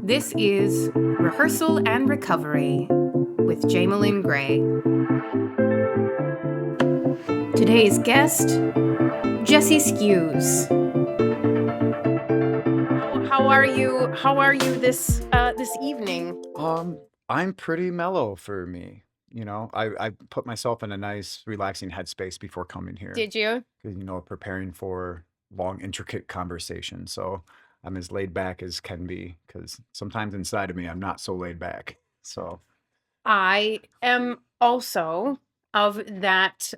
This is Rehearsal and Recovery with Jamelyn Gray. Today's guest, Jesse Skewes. How are you? How are you this evening? I'm pretty mellow for me. I put myself in a nice, relaxing headspace before coming here Did you? because, preparing for long, intricate conversations. So I'm as laid back as can be because sometimes inside of me, I'm not so laid back. So, I am also of that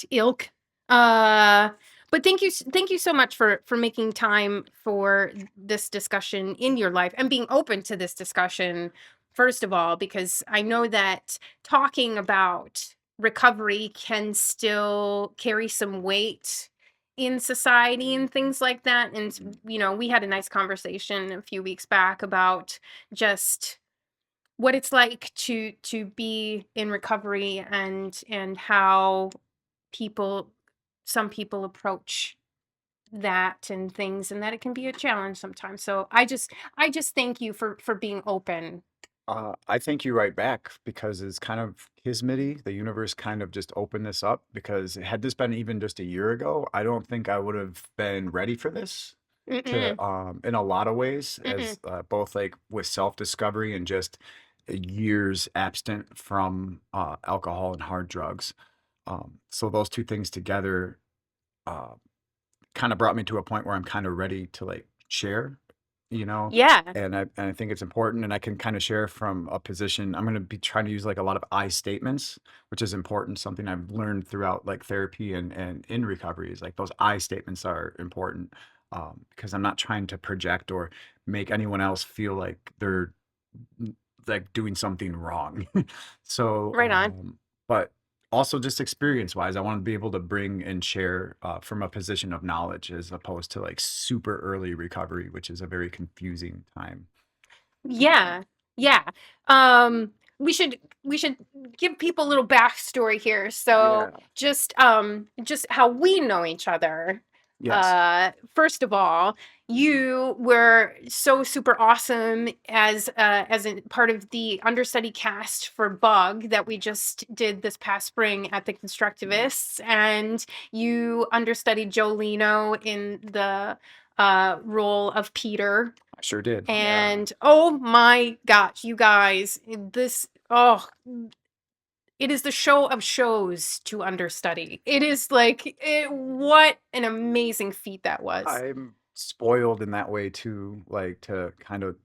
ilk. But thank you so much for making time for this discussion in your life and being open to this discussion, first of all, because I know that talking about recovery can still carry some weight in society and things like that. And we had a nice conversation a few weeks back about just what it's like to be in recovery and how people some people approach that and things, and that it can be a challenge sometimes. So I just thank you for being open. I thank you right back because it's kind of kismety. The universe kind of just opened this up because had this been even just a year ago, I don't think I would have been ready for this. Mm-mm, In a lot of ways, mm-mm. as both like with self-discovery and just years absent from alcohol and hard drugs. So those two things together uh, kind of brought me to a point where I'm kind of ready to like share, you know, Yeah, and I think it's important, and I can kind of share from a position. I'm going to be trying to use like a lot of I statements, which is important. Something I've learned throughout like therapy and in recovery is like those I statements are important because I'm not trying to project or make anyone else feel like they're like doing something wrong. So, right on. but also just experience wise, I want to be able to bring and share from a position of knowledge as opposed to like super early recovery, which is a very confusing time. Yeah, yeah. Um, we should give people a little backstory here. So Yeah. just how we know each other. Yes. First of all, you were so super awesome as a part of the understudy cast for Bug that we just did this past spring at the Constructivists, and you understudied Jolino in the role of Peter. I sure did. Yeah. And oh my gosh, you guys, it is the show of shows to understudy. It is like what an amazing feat that was. I'm spoiled in that way too, like to kind of,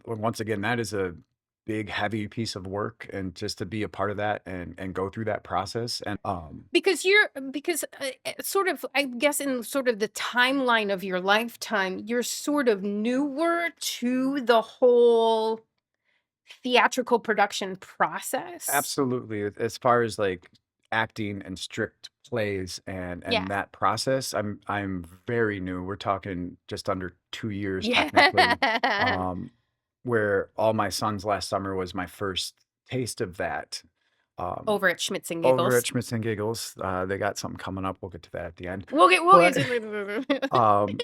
well, once again, that is a big, heavy piece of work, and just to be a part of that and go through that process. And Because sort of, I guess, in sort of the timeline of your lifetime, you're sort of newer to the whole theatrical production process. absolutely, as far as like acting and strict plays Yeah. and that process, I'm very new. We're talking just under 2 years technically. Yeah. Um, where All My Sons last summer was my first taste of that. Um, Over at Schmitz and over at Giggles. Schmitz and Giggles, they got something coming up. We'll get to that at the end. We'll get But to um,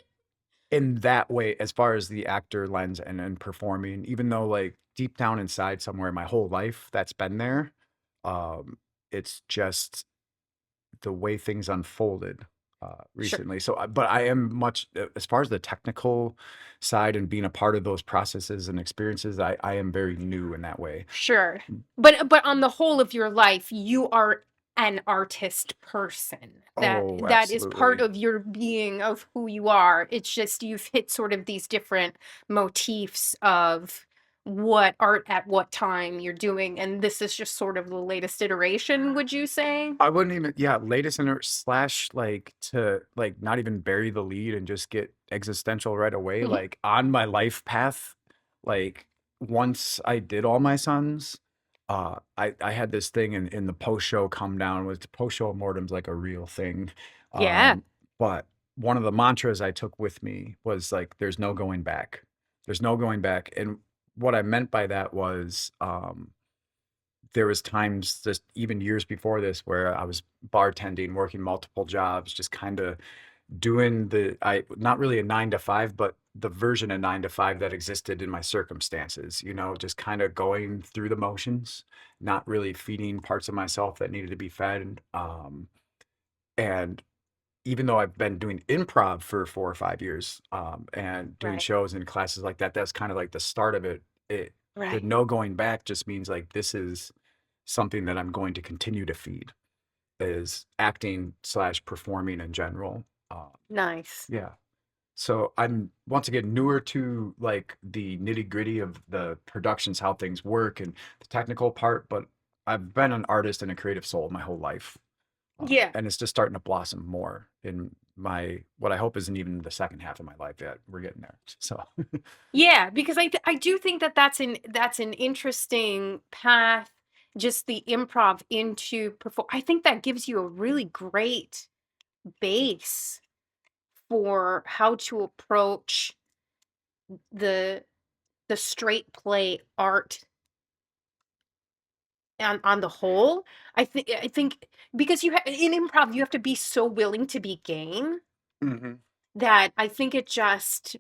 in that way, as far as the actor lens and performing, even though like deep down inside somewhere my whole life that's been there, um, it's just the way things unfolded Sure. recently. So, but I am much as far as the technical side and being a part of those processes and experiences, I am very new in that way. Sure. But on the whole of your life, you are an artist person. That Oh, that is part absolutely. of your being, of who you are. It's just you've hit sort of these different motifs of what art at what time you're doing, and this is just sort of the latest iteration, would you say? I wouldn't even, yeah, latest in slash like to like not even bury the lead and just get existential right away. Like on my life path, like once I did All My Sons, I had this thing in the post show come down with post show mortem's like a real thing. Yeah. Um, but one of the mantras I took with me was like, there's no going back. There's no going back. And what I meant by that was, there was times just even years before this where I was bartending, working multiple jobs, just kind of doing the I not really a 9 to 5, but the version of 9 to 5 that existed in my circumstances, just kind of going through the motions, not really feeding parts of myself that needed to be fed. And even though I've been doing improv for 4 or 5 years, and doing Right. shows and classes like that, that's kind of like the start of it. The Right. no going back just means like this is something that I'm going to continue to feed, is acting slash performing in general. Uh, Nice. yeah. So I'm once again newer to like the nitty gritty of the productions, how things work and the technical part, but I've been an artist and a creative soul my whole life. Yeah. And it's just starting to blossom more in my, what I hope isn't even the second half of my life yet. We're getting there. So Yeah, because I do think that that's an interesting path, just the improv into perform. I think that gives you a really great base for how to approach the the straight play art on the whole. I think because in improv you have to be so willing to be game Mhm. that I think it just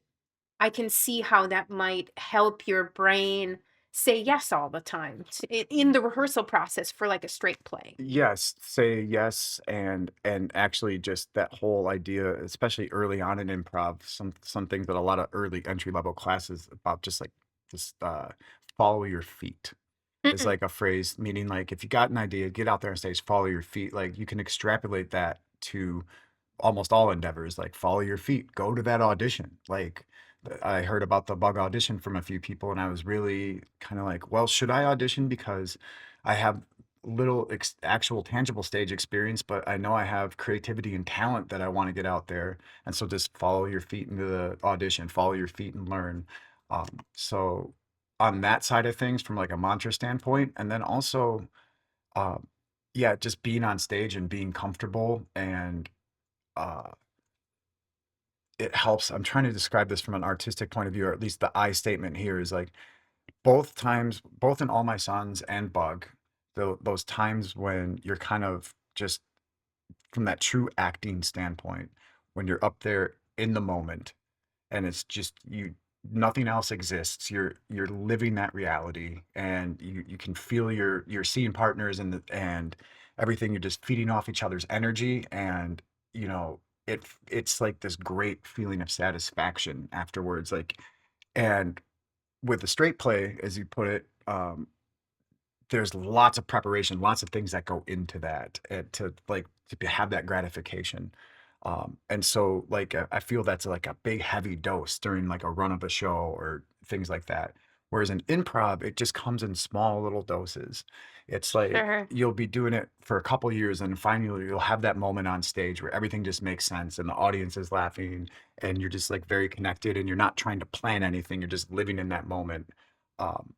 I can see how that might help your brain say yes all the time in the rehearsal process for like a straight play. Yes, say yes, and actually just that whole idea, especially early on in improv, some things that a lot of early entry level classes about just like just follow your feet is Mm-mm. like a phrase meaning like if you got an idea, get out there on stage, follow your feet. Like you can extrapolate that to almost all endeavors, like follow your feet, go to that audition. Like I heard about the bug audition from a few people, and I was really kind of like, well, should I audition because I have little actual tangible stage experience, but I know I have creativity and talent that I want to get out there. And so just follow your feet into the audition, follow your feet and learn. So on that side of things, from like a mantra standpoint, and then also, um, yeah, just being on stage and being comfortable and uh, it helps. I'm trying to describe this from an artistic point of view, or at least the I statement here is like both times, both in All My Sons and Bug, those times when you're kind of just from that true acting standpoint, when you're up there in the moment and it's just you, nothing else exists. You're living that reality, and you can feel your scene partners and everything. You're just feeding off each other's energy, and you know it's like this great feeling of satisfaction afterwards. Like, and with the straight play, as you put it, there's lots of preparation, lots of things that go into that, and to like to have that gratification. And so like I feel that's like a big heavy dose during like a run of a show or things like that. Whereas in improv, it just comes in small little doses. It's like Sure. you'll be doing it for a couple years and finally you'll have that moment on stage where everything just makes sense and the audience is laughing and you're just like very connected and you're not trying to plan anything. You're just living in that moment.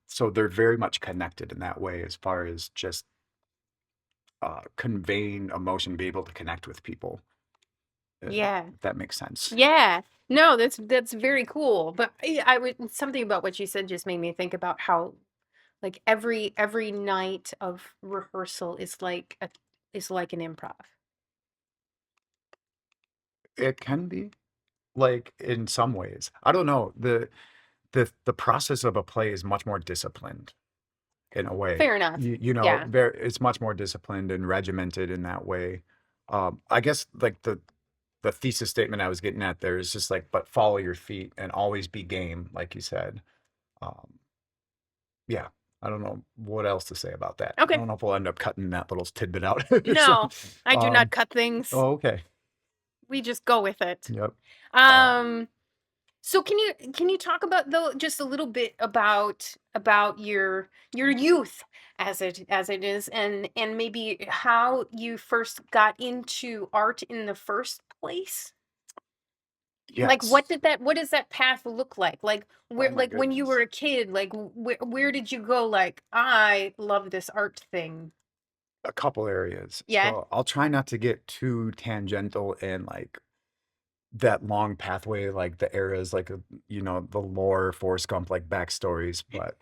So they're very much connected in that way as far as just conveying emotion, be able to connect with people. Yeah. If that makes sense. Yeah. No, that's very cool. But I would something about what you said just made me think about how like every night of rehearsal is like an improv. It can be like in some ways. I don't know. The process of a play is much more disciplined in a way. Fair enough. Yeah. There it's much more disciplined and regimented in that way. I guess like the thesis statement I was getting at there is just like, but follow your feet and always be game, like you said. Um, yeah, I don't know what else to say about that. I Okay. don't know if we'll end up cutting that little tidbit out. So, No, I do not um, cut things. oh, okay. We just go with it. Yep. Um, Um So can you talk about though just a little bit about your youth as it is and maybe how you first got into art in the first place? Like yes. what does that path look like? Like Oh where my like when you were goodness. a kid, like where did you go like I love this art thing? A couple areas. Yeah. So I'll try not to get too tangential and like that long pathway, like the eras, like, the lore, Forrest Gump, like backstories. But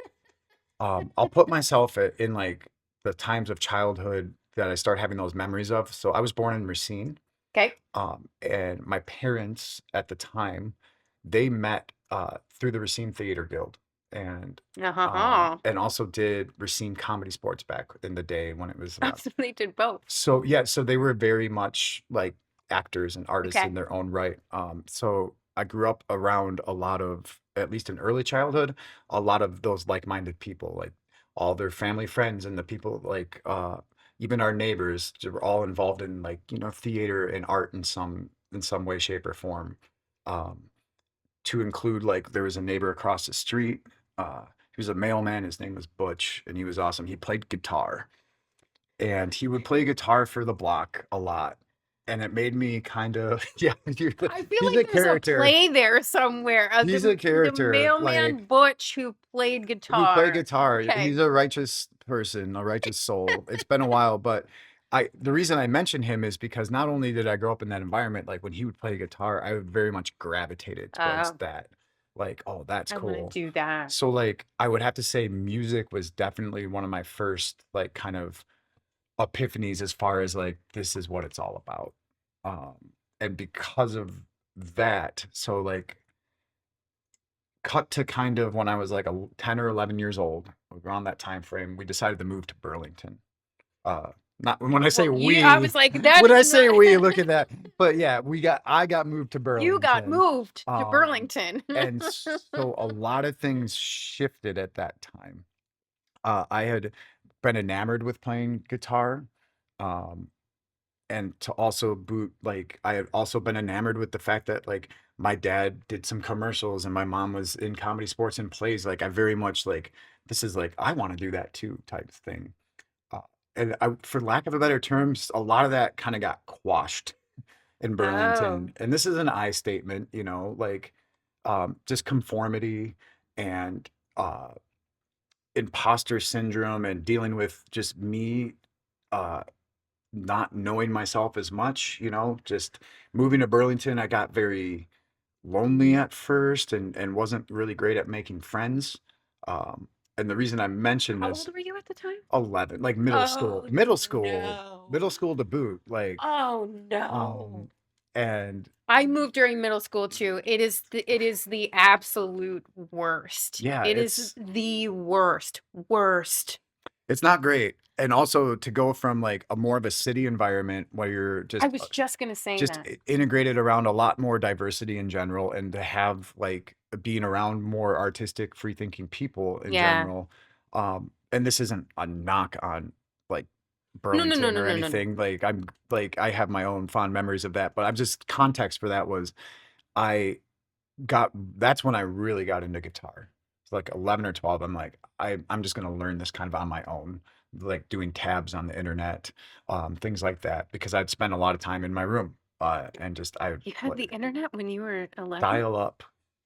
I'll put myself in like the times of childhood that I start having those memories of. So I was born in Racine. Okay. And my parents at the time, they met through the Racine Theater Guild, and Uh-huh. and also did Racine Comedy Sports back in the day when it was around. So they did both. So yeah, so they were very much like actors and artists Okay. in their own right. So I grew up around a lot of, at least in early childhood, a lot of those like-minded people, like all their family friends and the people like even our neighbors were all involved in like, theater and art in some way, shape, or form. Um, to include like there was a neighbor across the street. He was a mailman. His name was Butch, and he was awesome. He played guitar, and he would play guitar for the block a lot, and it made me kind of yeah. I feel He's like a there's a character. play there somewhere. He's a The character like mailman Butch who played who played guitar. guitar. Okay. He's a righteous person, a righteous soul. It's been a while, but the reason I mention him is because not only did I grow up in that environment, like when he would play guitar, I very much gravitated towards Oh, that. Like, oh, that's I want to cool. do that. So like I would have to say music was definitely one of my first like kind of epiphanies as far as like this is what it's all about. And because of that, so like cut to kind of when I was like 10 or 11 years old, around that time frame, we decided to move to Burlington. Not when I say Well, I we, was like, that when I is say not. we, look at that. But yeah, I got moved to You got Burlington. moved to Um, Burlington. and so a lot of things shifted at that time. I had been enamored with playing guitar. Um, and to also boot, like I had also been enamored with the fact that like my dad did some commercials and my mom was in comedy, sports, and plays. Like I very much like this is like I want to do that too type thing. Uh, and for lack of a better terms, a lot of that kind of got quashed in Oh. Burlington. And this is an I statement, like just conformity and uh, imposter syndrome and dealing with just me. Uh, Not knowing myself as much, just moving to Burlington, I got very lonely at first and wasn't really great at making friends. Um, and the reason I mention How old this, were you at the time? 11, like Oh, middle no. school to boot, like, Oh, um, no. and I moved during middle school too. It is the absolute worst. yeah, It is the worst. Worst. it's not great. And also to go from like a more of a city environment where you're I was just gonna say just that. integrated around a lot more diversity in general and to have like being around more artistic free thinking people in Yeah. general, and this isn't a knock on like No, no, no, Burlington no, or no, no, no. anything, like I'm like I have my own fond memories of that, but I'm just context for that was I that's when I really got into guitar. It's like 11 or 12. I'm like, I'm just going to learn this kind of on my own, like doing tabs on the internet, things like that, because I'd spend a lot of time in my room, and just, I You had the like internet when you were 11? dial up.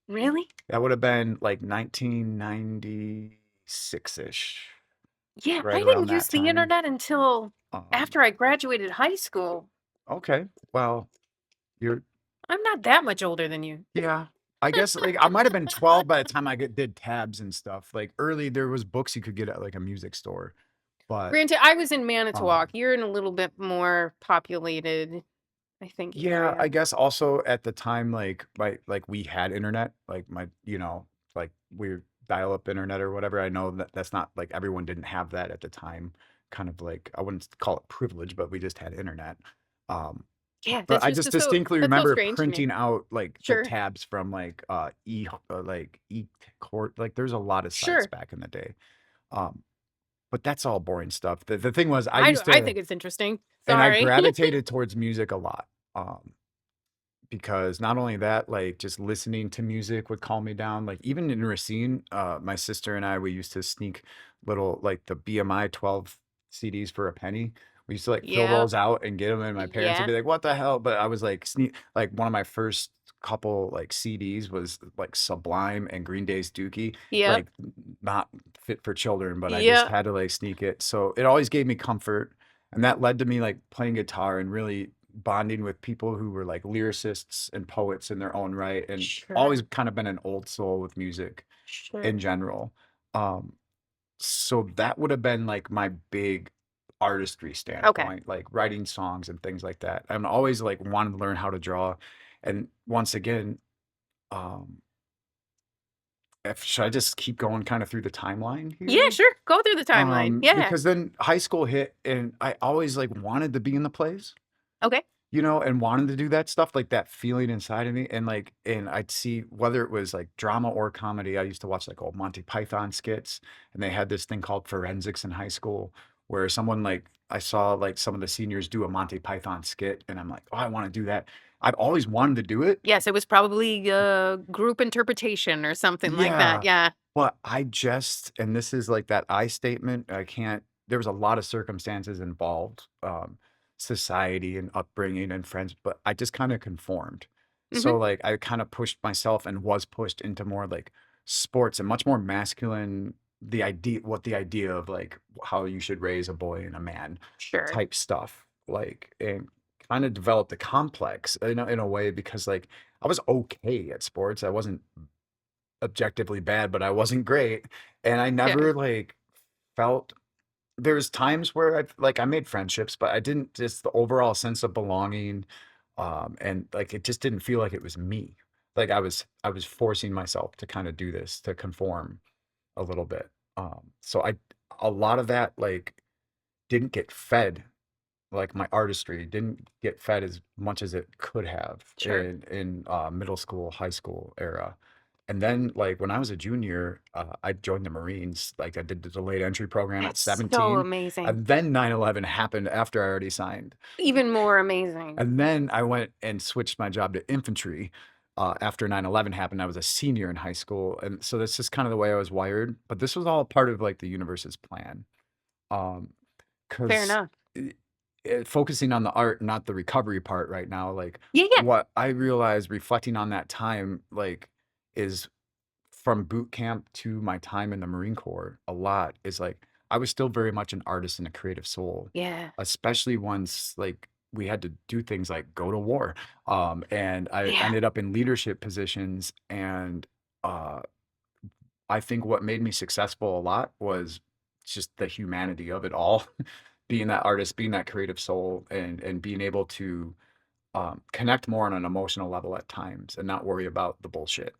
Really? That would have been like 1996-ish, Yeah, I right around didn't that use the time. internet until Um, after I graduated high school. okay. Well, you're, I'm not that much older than you. yeah. I guess like I might have been 12 by the time did tabs and stuff. Like early, there was books you could get at like a music store. But Granted, I was in Manitowoc. um, You're in a little bit more populated, I think, yeah, I area. guess also at the time, like we had internet, like like we're dial-up internet or whatever. I know that that's not like everyone didn't have that at the time. Kind of like I wouldn't call it privilege, but we just had internet. Um, Yeah, but I just distinctly that's so remember strange to me. printing out like the Sure. tabs from like e court. Like there's a lot of sites Sure. back in the day. Um, but that's all boring stuff. The thing was, I used I to, think it's interesting. and I Sorry. gravitated towards music a lot. Because not only that, like just listening to music would calm me down. Like even in Racine, my sister and I, we used to sneak little like the BMI 12 CDs for a penny. We used to like fill Yeah. those out and get them, and my parents would Yeah. be like, "What the hell?" But I was like, like one of my first couple like CDs was like Sublime and Green Day's Dookie, Yep. like not fit for children, but I just Yep. had to like sneak it. So it always gave me comfort, and that led to me like playing guitar and really bonding with people who were like lyricists and poets in their own right, and Sure. always kind of been an old soul with music Sure. in general. Um, so that would have been like my big artistry Okay. standpoint, like writing songs and things like that. I'm always like wanted to learn how to draw. And once again, um, if should I just keep going kind of through the timeline Yeah, here? sure. Go through the timeline. Yeah. Because then high school hit and I always like wanted to be in the plays, Okay. and wanted to do that stuff, like that feeling inside of me. And like, and I'd see whether it was like drama or comedy. I used to watch like old Monty Python skits, and they had this thing called forensics in high school where someone like, I saw like some of the seniors do a Monty Python skit, and I'm like, oh, I want to do that. I've always wanted to do it. Yes, it was probably group interpretation or something like that. Yeah. Yeah. But and this is like that I statement, there was a lot of circumstances involved, society and upbringing and friends, but I just kind of conformed. Hmm. So like I kind of pushed myself and was pushed into more like sports and much more masculine, the idea of like how you should raise a boy and a man Sure. type stuff, like, and kind of developed a complex in a way because like I was okay at sports. I wasn't objectively bad, but I wasn't great. And I Yeah. never like felt there was times where I made friendships, but I didn't just the overall sense of belonging. And like it just didn't feel like it was me. Like I was forcing myself to kind of do this to conform a little bit. So a lot of that like didn't get fed, like my artistry didn't get fed as much as it could have Sure. in middle school, high school era. And then like when I was a junior, I joined the Marines. Like I did the delayed entry program at That's so 17. amazing. And then 9/11 happened after I already signed. Even more amazing. And then I went and switched my job to infantry. After 9/11 happened, I was a senior in high school. And so that's just kind of the way I was wired. But this was all part of like the universe's plan. Um, Fair because enough. focusing on the art, not the recovery part right now, like Yeah, yeah. what I realized reflecting on that time, like, is from boot camp to my time in the Marine Corps, a lot is like I was still very much an artist and a creative soul, Yeah. especially once like we had to do things like go to war. And I Yeah. ended up in leadership positions, and uh, I think what made me successful a lot was just the humanity of it all. Being that artist, being that creative soul, and being able to connect more on an emotional level at times and not worry about the bullshit.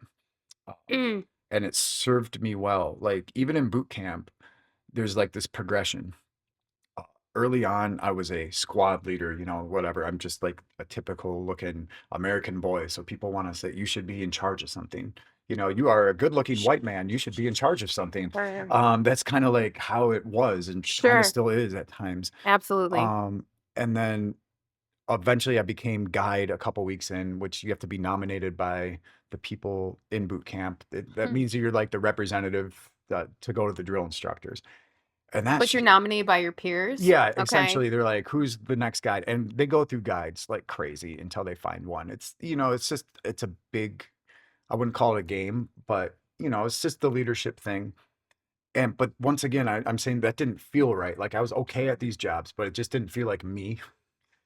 Um, Mm. and it served me well. Like even in boot camp, there's like this progression. Uh, Early on, I was a squad leader, whatever. I'm just like a typical looking American boy. So people want to say, you should be in charge of something. You are a good looking white man. You should be in charge of something. Sure. That's kind of like how it was and kind of Sure. still is at times. Absolutely. And then eventually I became guide a couple weeks in, which you have to be nominated by the people in boot camp. That Hmm. means that you're like the representative to go to the drill instructors. And But that's, you're nominated by your peers? yeah, Okay. essentially they're like, who's the next guide? And they go through guides like crazy until they find one. It's a big, I wouldn't call it a game, but it's just the leadership thing. But once again, I'm saying that didn't feel right. Like I was okay at these jobs, but it just didn't feel like me.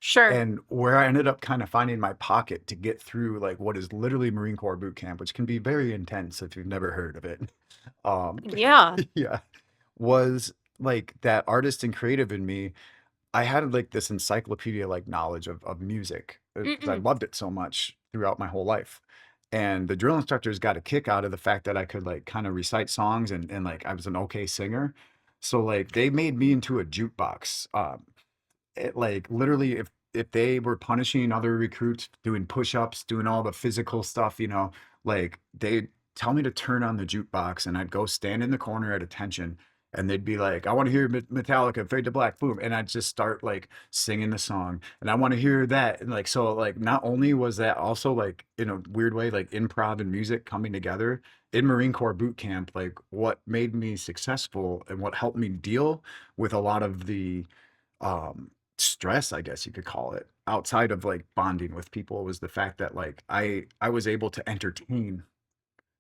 Sure. And where I ended up kind of finding my pocket to get through like what is literally Marine Corps boot camp, which can be very intense if you've never heard of it. Um, Yeah. yeah, was like that artist and creative in me. I had like this encyclopedia like knowledge of music because I Mm-mm. loved it so much throughout my whole life. And the drill instructors got a kick out of the fact that I could like kind of recite songs and like I was an okay singer. So like they made me into a jukebox. Like literally if they were punishing other recruits doing push-ups, doing all the physical stuff, like they'd tell me to turn on the jukebox and I'd go stand in the corner at attention and they'd be like, I want to hear Metallica, Fade to Black, boom. And I'd just start like singing the song and I want to hear that. And like, so like, not only was that also like in a weird way, like improv and music coming together in Marine Corps boot camp, like what made me successful and what helped me deal with a lot of the, um, stress, I guess you could call it, outside of like bonding with people was the fact that like I was able to entertain.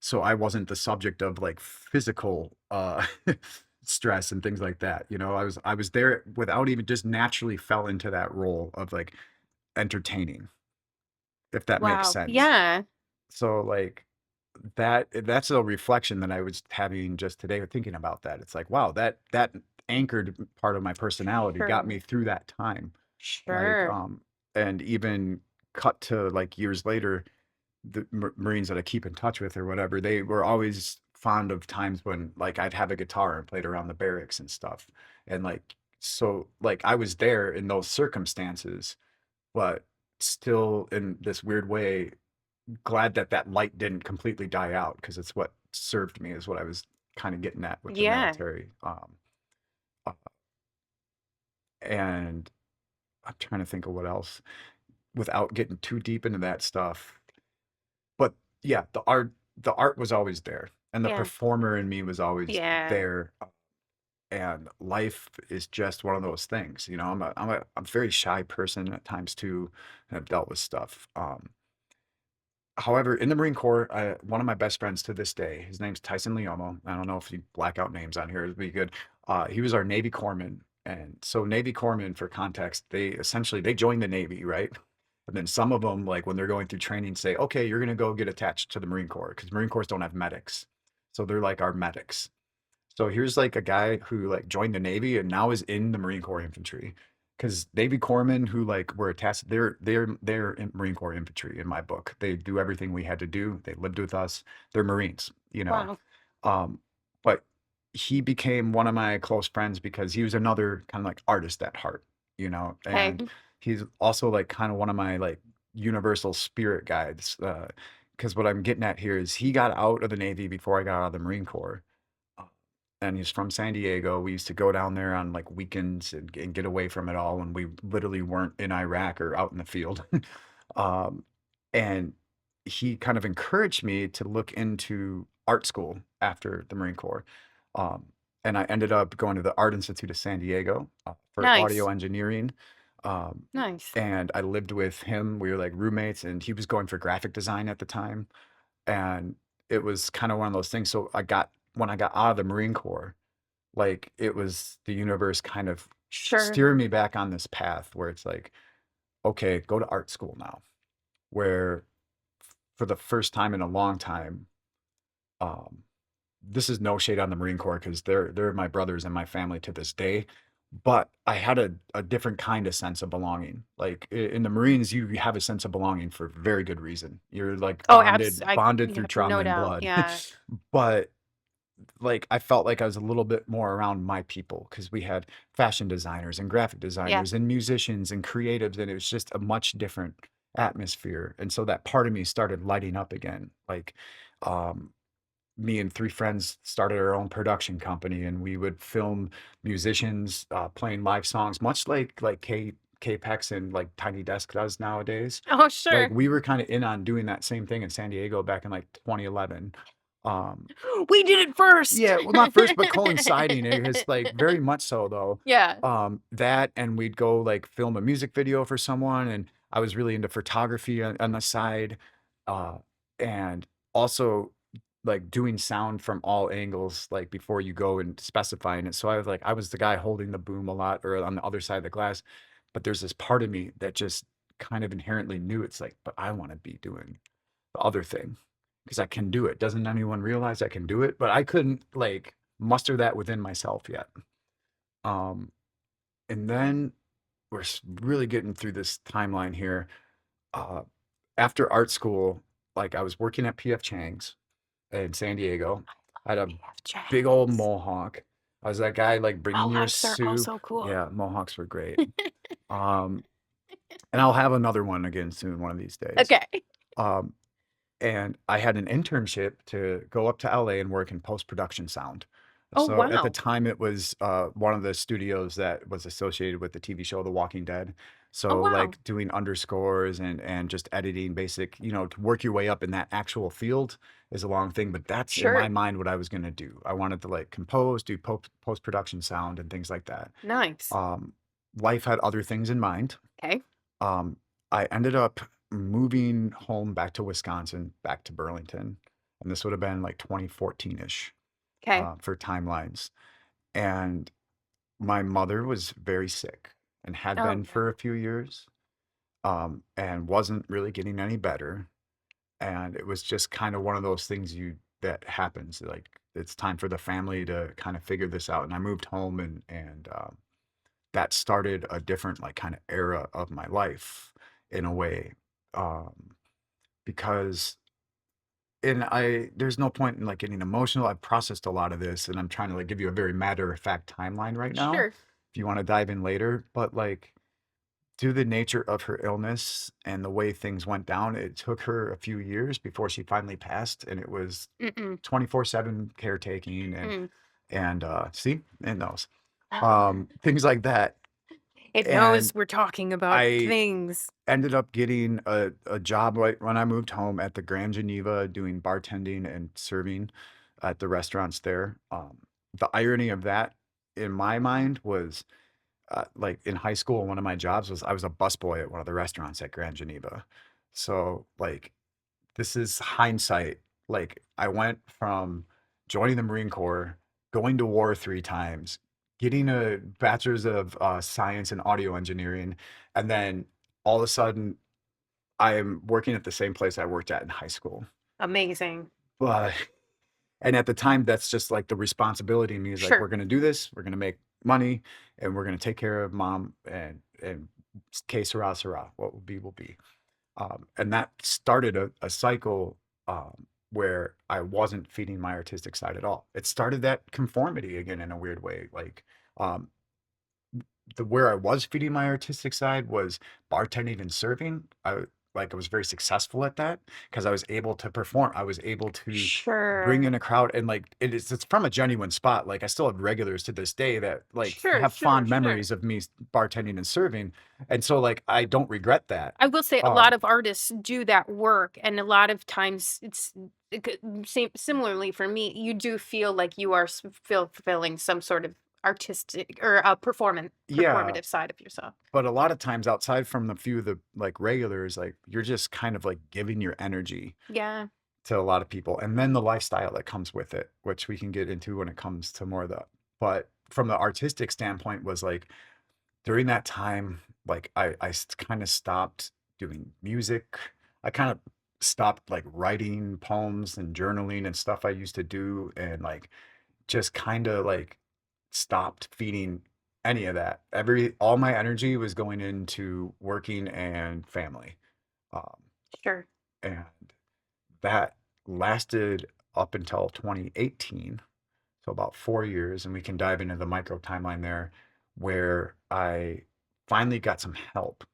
So I wasn't the subject of like physical stress and things like that. I was there without even just naturally fell into that role of like entertaining, if that makes Wow. sense. Yeah. So like that's a reflection that I was having just today thinking about that. It's like, wow, that anchored part of my personality got Sure. me through that time. Like, Sure. and even cut to like years later, the Marines that I keep in touch with or whatever, they were always fond of times when like I'd have a guitar and played around the barracks and stuff. And like so like I was there in those circumstances, but still in this weird way glad that that light didn't completely die out because it's what served me is what I was kind of getting at with the Yeah. military. Uh, and I'm trying to think of what else without getting too deep into that stuff. But yeah, the art was always there, and the Yeah. performer in me was always Yeah. there. And life is just one of those things, you know. I'm a very shy person at times too, and I've dealt with stuff. However, in the Marine Corps, one of my best friends to this day, his name's Tyson Leomo. I don't know if you black out names on here, it'd be good. He was our Navy corpsman. And so Navy corpsmen, for context, they join the Navy, right? And then some of them, like when they're going through training, say, okay, you're gonna go get attached to the Marine Corps because Marine Corps don't have medics. So they're like our medics. So here's like a guy who like joined the Navy and now is in the Marine Corps infantry. Because Navy corpsmen who like were attached, they're in Marine Corps infantry in my book. They do everything we had to do. They lived with us. They're Marines, you know. Wow. Um, but he became one of my close friends because he was another kind of like artist at heart, you know. Okay. And he's also like kind of one of my like universal spirit guides. Because what I'm getting at here is he got out of the Navy before I got out of the Marine Corps, and he's from San Diego. We used to go down there on like weekends and get away from it all when we literally weren't in Iraq or out in the field. um, and he kind of encouraged me to look into art school after the Marine Corps. Um, and I ended up going to the Art Institute of San Diego for audio Nice. engineering. Um, Nice. and I lived with him. We were like roommates, and he was going for graphic design at the time. And it was kind of one of those things. So when I got out of the Marine Corps, like it was the universe kind of Sure. steering me back on this path where it's like, okay, go to art school now. Where for the first time in a long time, um, this is no shade on the Marine Corps because they're my brothers and my family to this day. But I had a different kind of sense of belonging. Like in the Marines, you have a sense of belonging for very good reason. You're like Oh, bonded through yeah, trauma no and doubt. blood. Yeah. But like I felt like I was a little bit more around my people because we had fashion designers and graphic Yeah. designers and musicians and creatives, and it was just a much different atmosphere. And so that part of me started lighting up again. Like um, me and three friends started our own production company, and we would film musicians playing live songs, much like K-Pex and like Tiny Desk does nowadays. Oh, Like sure. we were kind of in on doing that same thing in San Diego back in like 2011. Um, We did it first. yeah, well, not first, but coinciding. It was like very much so though. Yeah. That and we'd go like film a music video for someone, and I was really into photography on the side, uh, and also like doing sound from all angles, like before you go and specifying it. So I was the guy holding the boom a lot, or on the other side of the glass. But there's this part of me that just kind of inherently knew it's like, but I want to be doing the other thing because I can do it. Doesn't anyone realize I can do it? But I couldn't like muster that within myself yet. Um, and then really getting through this timeline here. Uh, After art school, like I was working at PF Chang's in San Diego. I had a PF big old Chang's. mohawk. I was that guy like bringing your Mohawks are soup. also cool. Yeah, mohawks were great. Um, and I'll have another one again soon, one of these days. Okay. Um, and I had an internship to go up to LA and work in post-production sound. Oh, So at the wow. time, it was one of the studios that was associated with the TV show The Walking Dead. Oh, So wow. like doing underscores and just editing basic, you know, to work your way up in that actual field is a long thing. But that's in my Sure. mind what I was gonna do. I wanted to like compose, do post-production sound and things like that. Nice. Um, Life had other things in mind. Okay. um, I ended up moving home back to Wisconsin, back to Burlington, and this would have been like 2014-ish Okay. for timelines. And my mother was very sick and had Oh, been for no. a few years, and wasn't really getting any better. And it was just kind of one of those things you that happens. Like it's time for the family to kind of figure this out. And I moved home, and that started a different like kind of era of my life in a way, um, because and there's no point in like getting emotional. I've processed a lot of this and I'm trying to like give you a very matter of fact timeline right now. Sure. If you want to dive in later, but like due to the nature of her illness and the way things went down, it took her a few years before she finally passed, and it was Mm-mm. 24/7 caretaking Mm. and see, it knows. Ah, Things like that. it And knows we're talking about I things. ended up getting a job right when I moved home at the Grand Geneva doing bartending and serving at the restaurants there. The irony of that in my mind was like in high school, one of my jobs was I was a busboy at one of the restaurants at Grand Geneva. So like this is hindsight. Like I went from joining the Marine Corps, going to war 3 times, getting a bachelor's of science in audio engineering, and then all of a sudden I am working at the same place I worked at in high school. Amazing. But and at the time, that's just like the responsibility in me is like, we're Sure. gonna do this, we're gonna make money, and we're gonna take care of mom and que sera, sera. What will be will be. And that started a cycle where I wasn't feeding my artistic side at all. It started that conformity again in a weird way. Like um, the where I was feeding my artistic side was bartending and serving. I was very successful at that because I was able to perform. I was able to bring Sure. in a crowd and like it's from a genuine spot. Like I still have regulars to this day that like Sure. have Sure. fond Sure. memories of me bartending and serving. And so like I don't regret that. I will say a lot Um of artists do that work, and a lot of times similarly for me, you do feel like you are fulfilling some sort of artistic or yeah, performative side of yourself. but a lot of times outside from the few of the like regulars, like you're just kind of like giving your energy Yeah. to a lot of people, and then the lifestyle that comes with it, which we can get into when it comes to more of the but from the artistic standpoint was like during that time, like I kind of stopped doing music. I kind of stopped like writing poems and journaling and stuff I used to do, and like just kind of like stopped feeding any of that. All my energy was going into working and family. Um, Sure. and that lasted up until 2018, so about 4 years, and we can dive into the micro timeline there, where I finally got some help.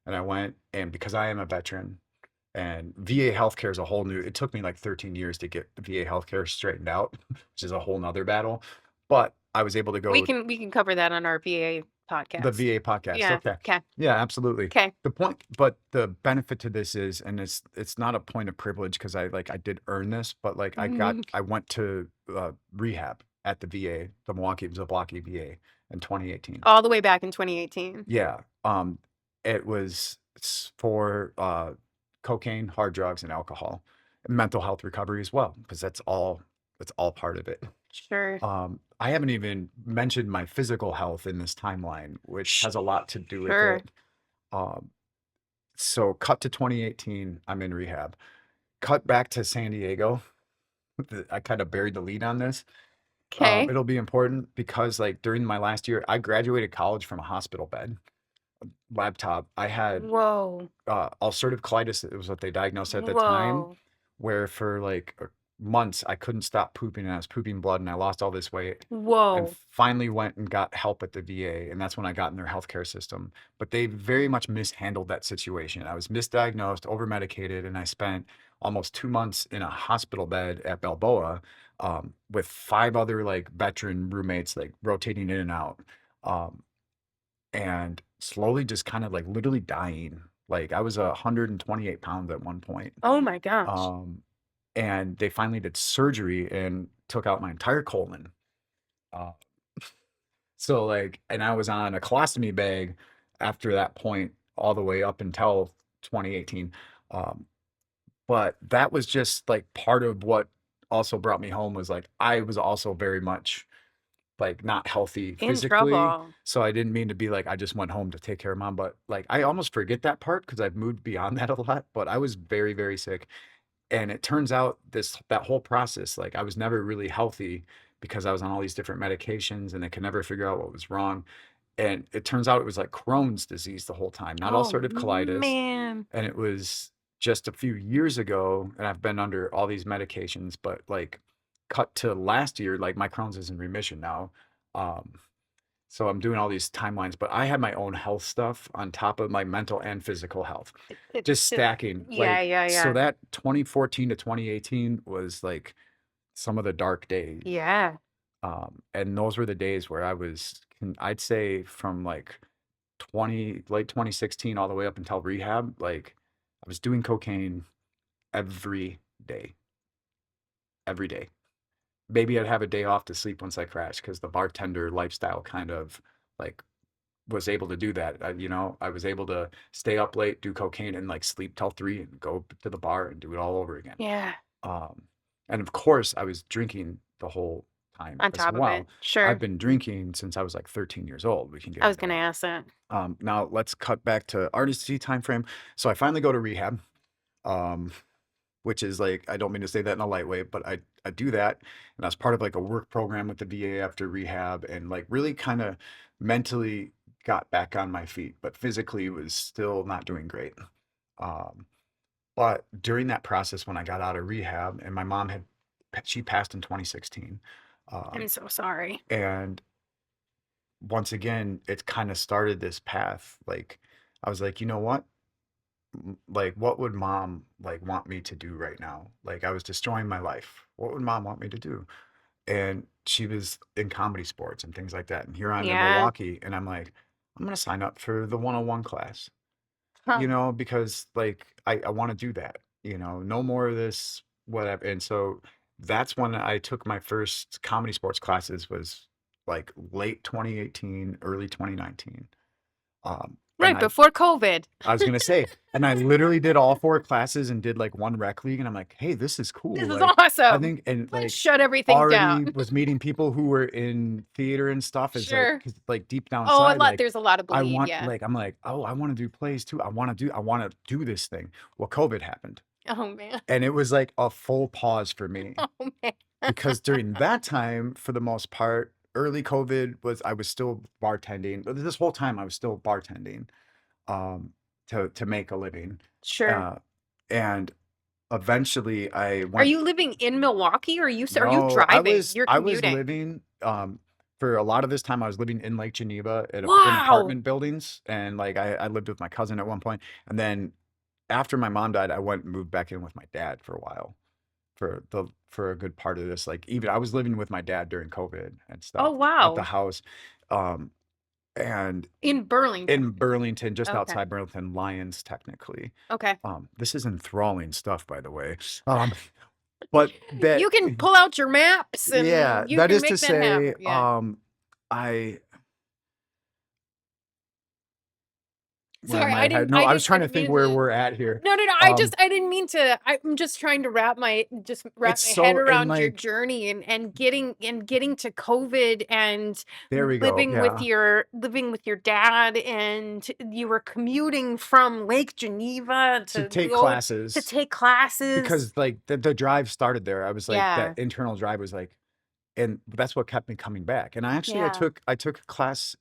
And I went, and because I am a veteran, and VA healthcare is a whole new, it took me like 13 years to get the VA healthcare straightened out, which is a whole nother battle. But I was able to go We can cover that on our VA the podcast. VA podcast. Yeah. Okay. Okay. Yeah, absolutely. Okay. The point, but the benefit to this is, and it's not a point of privilege because I did earn this, but like I went to rehab at the VA, the Milwaukee VA in 2018. All the way back in 2018. Yeah. It was for cocaine, hard drugs, and alcohol, and mental health recovery as well, because that's all part of it. Sure. I haven't even mentioned my physical health in this timeline, which has a lot to do with Sure. it. Um, so cut to 2018, I'm in rehab. Cut back to San Diego. I kind of buried the lead on this. Okay. It'll be important because like during my last year, I graduated college from a hospital bed, laptop. I had Whoa. ulcerative colitis. It was what they diagnosed at the time, Whoa. where for like months I couldn't stop pooping and I was pooping blood and I lost all this weight and Whoa. finally went and got help at the VA, and that's when I got in their healthcare system. But they very much mishandled that situation. I was misdiagnosed, over medicated, and I spent almost 2 months in a hospital bed at Balboa with 5 other like veteran roommates, like rotating in and out, um, and slowly just kind of like literally dying. Like I was 128 pounds at one point. Oh my gosh. Um, and they finally did surgery and took out my entire colon. Uh, so like, and I was on a colostomy bag after that point all the way up until 2018. Um, but that was just like part of what also brought me home was like I was also very much like not healthy In physically. trouble. So I didn't mean to be like I just went home to take care of mom, but like I almost forget that part because I've moved beyond that a lot. But I was very, very sick. And it turns out that whole process, like I was never really healthy because I was on all these different medications and they could never figure out what was wrong. And it turns out it was like Crohn's disease the whole time, not Oh ulcerative colitis. man. And it was just a few years ago, and I've been under all these medications, but like cut to last year, like my Crohn's is in remission now. Um, so I'm doing all these timelines, but I had my own health stuff on top of my mental and physical health, just It stacking. yeah, Like, yeah, so yeah. that 2014 to 2018 was like some of the dark days. Yeah. And those were the days where I was, I'd say from like late 2016 all the way up until rehab, like I was doing cocaine every day, every day. Maybe I'd have a day off to sleep once I crashed because the bartender lifestyle kind of like was able to do that. I was able to stay up late, do cocaine, and like sleep till 3 and go to the bar and do it all over again. Yeah. Um, and of course, I was drinking the whole time On as top of it. well. I've Sure. been drinking since I was like 13 years old. We can get I was into gonna that. ask that. Now let's cut back to artistry time frame. So I finally go to rehab, um, which is like I don't mean to say that in a light way, but I do that, and I was part of like a work program with the VA after rehab, and like really kind of mentally got back on my feet, but physically was still not doing great. Um, but during that process, when I got out of rehab, and my mom she passed in 2016, I'm um, so sorry. and once again, it kind of started this path. Like I was like, you know what? Like, what would mom like want me to do right now? Like, I was destroying my life. What would mom want me to do? And she was in comedy sports and things like that. And here I'm in Yeah. Milwaukee, and I'm like, I'm gonna sign up for the 101 class, Huh. because like I want to do that, no more of this, whatever. And so that's when I took my first comedy sports classes was like late 2018, early 2019. And Right before COVID. I was gonna say, and I literally did all 4 classes and did like 1 rec league, and I'm like, hey, this is cool. This is Like, I awesome. think, and Let's like shut everything down. already was meeting people who were in theater and stuff. Is like, Sure. 'cause like deep down Oh, inside, like there's a lot of I bleed, want, yeah. like, I'm like, oh, I want to do plays too. I want to do this thing. Well, COVID happened, Oh man. and it was like a full pause for me Oh man. because during that time, for the most part, early COVID was I was still bartending. But this whole time I was still bartending, um, to make a living. Sure. Uh, and eventually I Are went, you living in Milwaukee or are you no, driving? You're I was commuting. living, for a lot of this time, I was living in Lake Geneva in Wow. apartment buildings. And like, I lived with my cousin at one point. And then after my mom died, I went and moved back in with my dad for a while for a good part of this. Like, even I was living with my dad during COVID and Oh stuff at the wow. house. Um, and In in Burlington. Burlington, just Okay. outside Burlington, Lions, technically. Okay. This is enthralling stuff, by the way. Um, but that, You can pull out your maps yeah, and you that can is to make that happen. say, Yeah. I, where Sorry, am I? No, I was I trying to didn't think mean where to. we're at here. No, no, no. Um, I didn't mean to. I'm just trying to wrap it's my head so, and around your like, journey and getting to COVID and there we go. Yeah. living with your dad, and you were commuting from Lake Geneva To to take go to classes take classes. because like the drive started there. I was like, that Yeah. internal drive was like, and that's what kept me coming back. And Yeah. I took a class,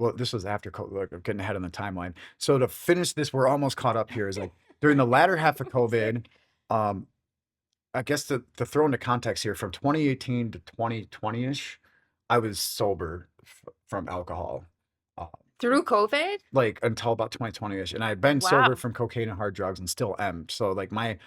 well, this was after COVID, like, I'm getting ahead on the timeline. So to finish this, we're almost caught up here. Is like during the latter half of COVID, Sick. um, I guess to throw into context here, from 2018 to 2020-ish, I was sober from alcohol, uh, Through COVID? like until about 2020-ish, and I had been sober Wow. from cocaine and hard drugs, and still am. So like my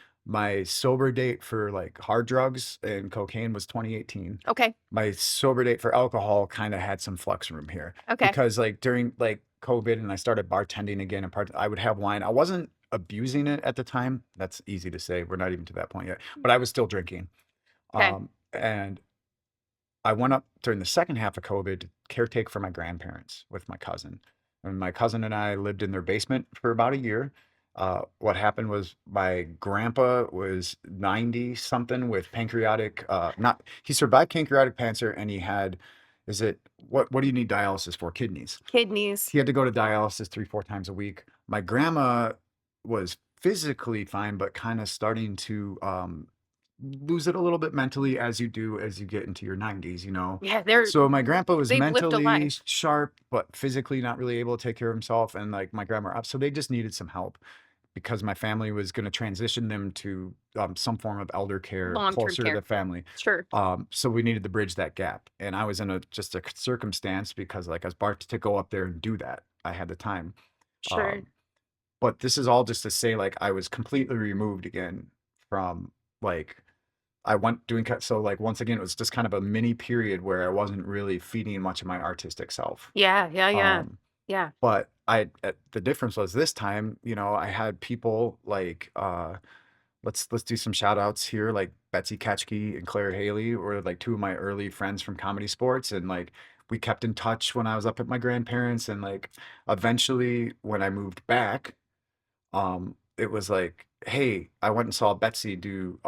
sober date for like hard drugs and cocaine was 2018. Okay. My sober date for alcohol kind of had some flux room here Okay. because like during like COVID and I started bartending again and I would have wine. I wasn't abusing it at the time. That's easy to say. We're not even to that point yet, but I was still drinking. Okay. And I went up during the second half of COVID to caretake for my grandparents with my cousin. And my cousin and I lived in their basement for about a year. What happened was my grandpa was 90 something with pancreatic, not, he survived pancreatic cancer, and he had, what do you need dialysis for? Kidneys. Kidneys. He had to go to dialysis 3, 4 times a week. My grandma was physically fine, but kind of starting to, lose it a little bit mentally, as you do as you get into your 90s. Yeah, So my grandpa was they've lived a mentally life. sharp, but physically not really able to take care of himself. And like my grandma, so they just needed some help. because my family was going to transition them to some form of elder care Long-term closer to care. the family. Sure. So we needed to bridge that gap. And I was in just a circumstance because like I was about to go up there and do that. I had the time. Sure. Um, but this is all just to say like I was completely removed again from like I went doing so like once again it was just kind of a mini period where I wasn't really feeding much of my artistic self. Yeah. Yeah. Yeah. Um, Yeah. but the difference was this time, you know, I had people like let's do some shout outs here, like Betsy Ketchke and Claire Haley were like two of my early friends from comedy sports, and like we kept in touch when I was up at my grandparents, and like eventually when I moved back, it was like, hey, I went and saw Betsy do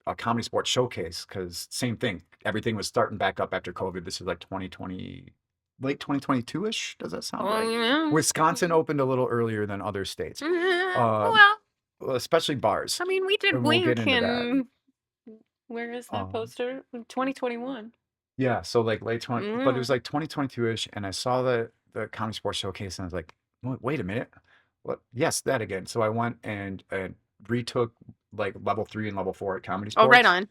a comedy sports showcase because same thing, everything was starting back up after COVID. This is like 2020, late 2022-ish. Does that sound Oh, right? yeah. Wisconsin opened a little earlier than other states, um, Well, especially bars, I mean, we did and we'll get Wink into that. in, where is that Um, poster? 2021. yeah, so like late 20, but it was Mm. like 2022-ish, and I saw the comedy sports showcase, and I was like, wait a minute, what? Yes, that again. So I went and retook like level 3 and level 4 at comedy Oh, right sports. on.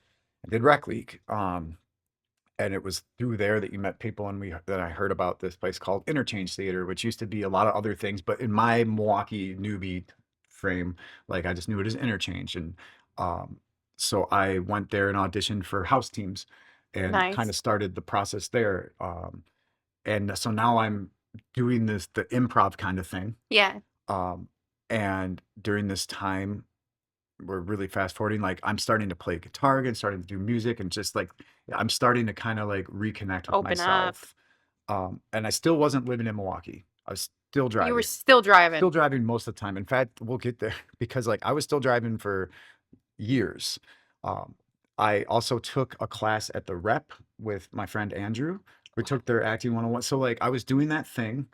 I did rec league, and it was through there that you met people, and that I heard about this place called Interchange Theater, which used to be a lot of other things, but in my Milwaukee newbie frame, like I just knew it as Interchange, and um, so I went there and auditioned for house teams, and kind of Nice. started the process there. And so now I'm doing the improv kind of thing, Yeah. um, and during this time we're really fast forwarding, like I'm starting to play guitar again, starting to do music, and just like I'm starting to kind of like reconnect with Open up. myself. And I still wasn't living in Milwaukee. I was still You were driving. still driving. Still driving most of the time. In fact, we'll get there because like I was still driving for years. Um, I also took a class at the Rep with my friend Andrew. We took their acting 101. So like I was doing that thing.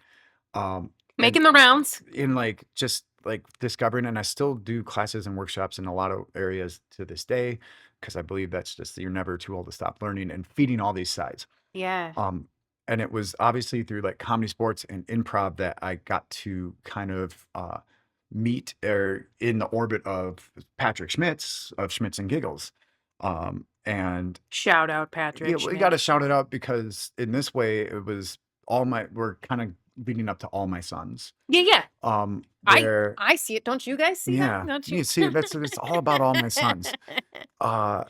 And Making the rounds. in like just like discovering, and I still do classes and workshops in a lot of areas to this day because I believe that's just you're never too old to stop learning and feeding all these sides. Yeah. um and it was obviously through like comedy sports and improv that I got to kind of meet or in the orbit of Patrick Schmitz of Schmitz and Giggles. And Shout out yeah, Patrick we got to Schmidt. shout it out because in this way it was we're kind of leading up to All My Sons. Yeah, yeah. Where I see it. Don't you guys see yeah, that? Don't you? you see, it's all about All My Sons. Uh,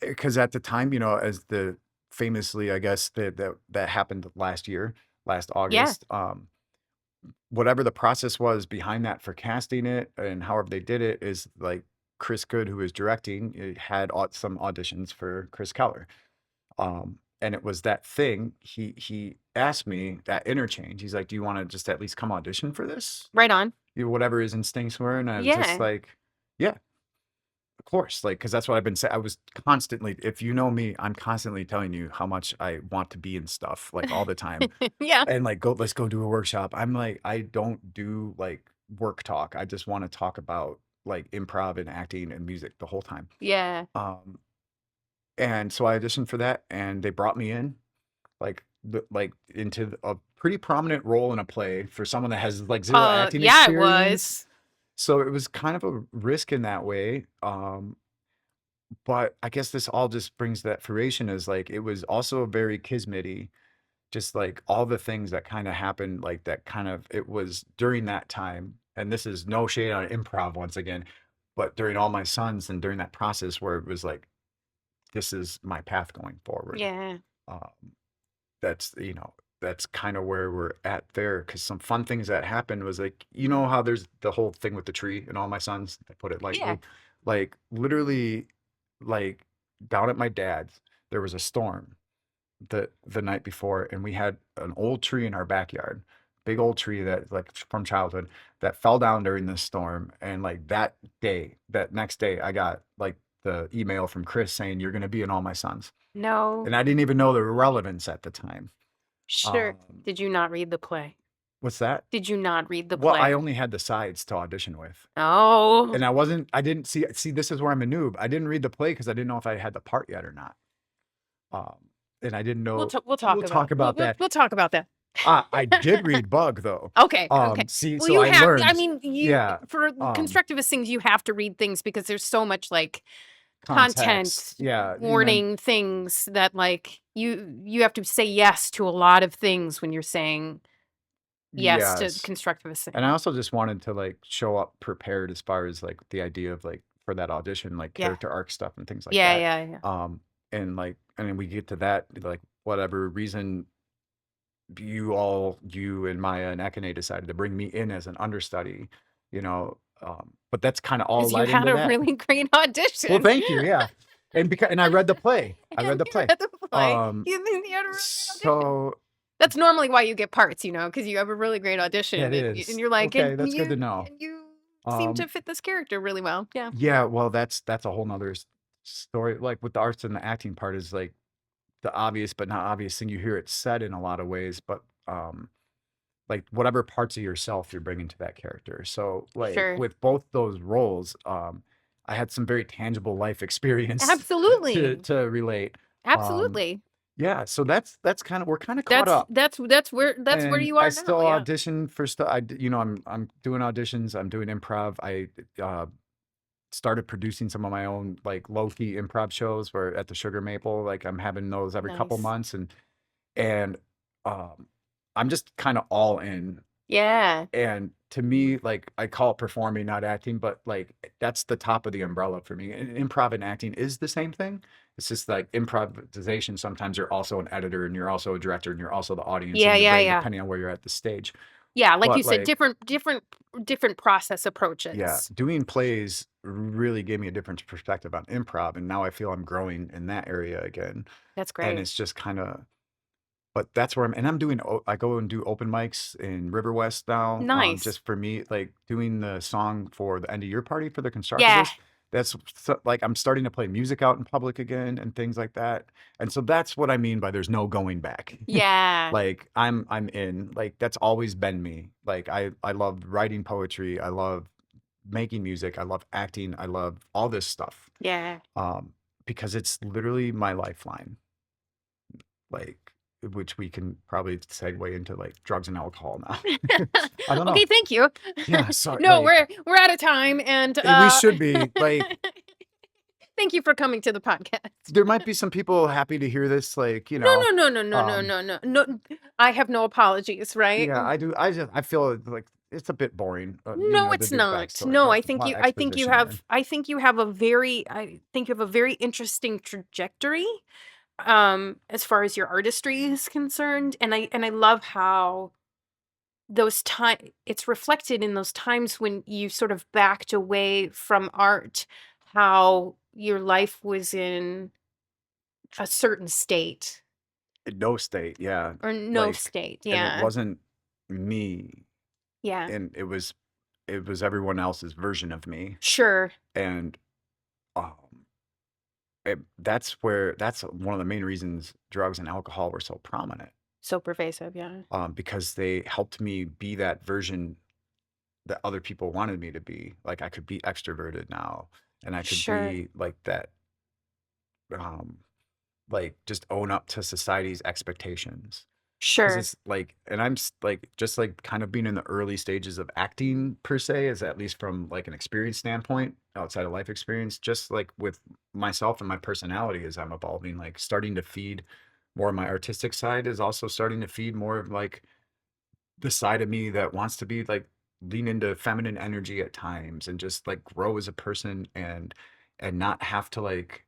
because at the time, you know, as the famously, I guess that happened last year, last Yeah. August. Whatever the process was behind that for casting it and however they did it is like Chris Good, who was directing, had some auditions for Chris Keller. And it was that thing. He asked me at Interchange. He's like, "Do you want to just at least come audition for this?" Right on. Whatever his instincts were, and I was just Yeah. like, "Yeah, of course." Like, because that's what I've been saying. I was constantly, if you know me, I'm constantly telling you how much I want to be in stuff, like all the time, Yeah. and like let's go do a workshop. I'm like, I don't do like work talk. I just want to talk about like improv and acting and music the whole time. Yeah. Um, and so I auditioned for that, and they brought me in, like into a pretty prominent role in a play for someone that has like zero acting Yeah, it experience. was. So it was kind of a risk in that way. But I guess this all just brings that fruition as like it was also very kismety, just like all the things that kind of happened, like that kind of it was during that time. And this is no shade on improv once again, but during All My Sons and during that process where it was like, this is my path going forward. Yeah. Um, that's that's kind of where we're at there because some fun things that happened was like how there's the whole thing with the tree and All My Sons, I put it Yeah. lightly, like literally, like down at my dad's there was a storm the night before, and we had an old tree in our backyard, big old tree that like from childhood that fell down during this storm, and like that next day I got like the email from Chris saying you're going to be in All My Sons, No. and I didn't even know the relevance at the time. Sure. Um, Did you not read the play? what's that? Did you not read the Well, I play? only had the sides to audition with. Oh. And I didn't see, this is where I'm a noob. I didn't read the play because I didn't know if I had the part yet or not. And I didn't know, We'll talk we'll about talk about that. we'll talk about that. I did read Bug though. Okay. See, Well, so you I have, I learned, mean, yeah, for um, constructivist things, you have to read things because there's so much like context, content yeah, and then warning things that like you have to say yes to a lot of things when you're saying yes to yes. constructivist And I things. also just wanted to like show up prepared as far as like the idea of like for that audition, like Yeah. character arc stuff and things like Yeah, that. yeah, yeah. And like, and then we get to that, like whatever reason you and Maya and Ekane decided to bring me in as an understudy, you know, but that's kind of all Because you led had into a that. really great Well, audition. thank you. Yeah. And I read the play. I read And the you play. read the play. Um, You had a really good audition. so That's normally why you get parts, because you have a really great audition it and is. you're like, Okay, that's good to know. and you seem to Um, fit this character really well. Yeah. yeah, well, that's a whole nother story. Like with the arts and the acting part is like the obvious but not obvious thing. You hear it said in a lot of ways, but like whatever parts of yourself you're bringing to that character. So like Sure. with both those roles, I had some very tangible life experience Absolutely. to relate. Um, Absolutely. yeah, so that's kind of we're kind of caught up. That's where And you I are still now. Yeah. audition for stuff. I'm doing auditions. I'm doing improv. I started producing some of my own like low key improv shows where at the Sugar Maple. Like I'm having those every couple Nice. months, and um, I'm just kind of all in. Yeah. And to me, like I call it performing, not acting, but like that's the top of the umbrella for me. And improv and acting is the same thing. It's just like improvisation. Sometimes you're also an editor and you're also a director and you're also the audience Yeah, in your yeah, brain, yeah. depending on where you're at the stage. Yeah, like you But said, like, different process yeah, approaches. doing plays really gave me a different perspective on improv. And now I feel I'm growing in that area again. That's And great. it's just kind of, but that's where I'm doing, I go and do open mics in River West now, Nice. just for me, like doing the song for the end of your party for the Yeah. constructivist. That's like, I'm starting to play music out in public again and things like that. And so that's what I mean by there's no going back. Yeah. Like I'm in, like, that's always been me. Like I love writing poetry. I love making music. I love acting. I love all this stuff. Yeah. Um, because it's literally my lifeline. Like, which we can probably segue into like drugs and alcohol now. I don't know. Okay, thank you. Yeah, sorry. No, Like we're out of time and we should be like thank you for coming to the podcast. there might be some people happy to hear this, like, No, no, no, no, no, no, no, no. No, I have no apologies, right? yeah, I do. I feel like it's a bit boring, No, the it's big not. backstory. No, There's I a think lot you of I think you exposition there. have I think you have a very interesting trajectory as far as your artistry is concerned, and I love how it's reflected in those times when you sort of backed away from art, how your life was in a certain state No state, yeah. or no Like, state. and it Yeah. wasn't me, Yeah. and it was everyone else's version of me, Sure. and um, that's one of the main reasons drugs and alcohol were so prominent, So pervasive, yeah. because they helped me be that version that other people wanted me to be. Like I could be extroverted now, and I could Sure. be like that, um, like just own up to society's expectations. Because Sure. it's like, and like just like kind of being in the early stages of acting per se, is at least from like an experience standpoint, outside of life experience, just like with myself and my personality as I'm evolving, like starting to feed more of my artistic side is also starting to feed more of like the side of me that wants to be like lean into feminine energy at times and just like grow as a person and not have to like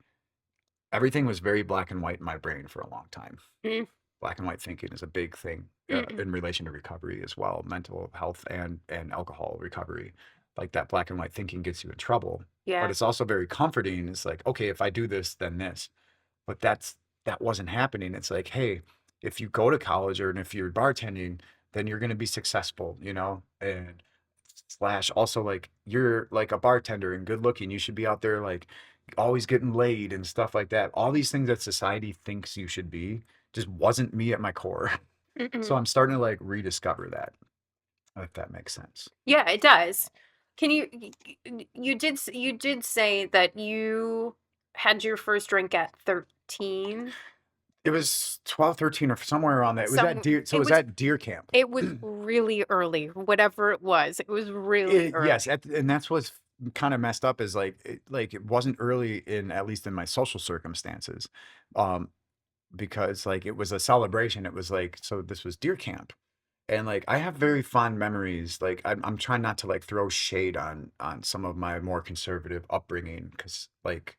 everything was very black and white in my brain for a long time. Mm, Black and white thinking is a big thing mm-mm. in relation to recovery as well, mental health and alcohol recovery. Like that black and white thinking gets you in trouble, but Yeah. it's also very comforting. It's like, okay, if I do this, then this. But that wasn't happening. It's like, hey, if you go to college or and if you're bartending, then you're going to be successful, and slash also like you're like a bartender and good looking. You should be out there like always getting laid and stuff like that. All these things that society thinks you should be just wasn't me at my core. So Mm-mm. I'm starting to like rediscover that, if that makes sense. Yeah, it does. Can you did say that you had your first drink at 13? It was 12, 13, or somewhere around that. It was at Some deer. So it was at deer camp. it was really early, whatever it was. It was really Yes, early. and that's what's kind of messed up is like it wasn't early in at least in my social circumstances, um, because like it was a celebration. It was like so this was deer camp, and like I have very fond memories. Like I'm trying not to like throw shade on some of my more conservative upbringing because like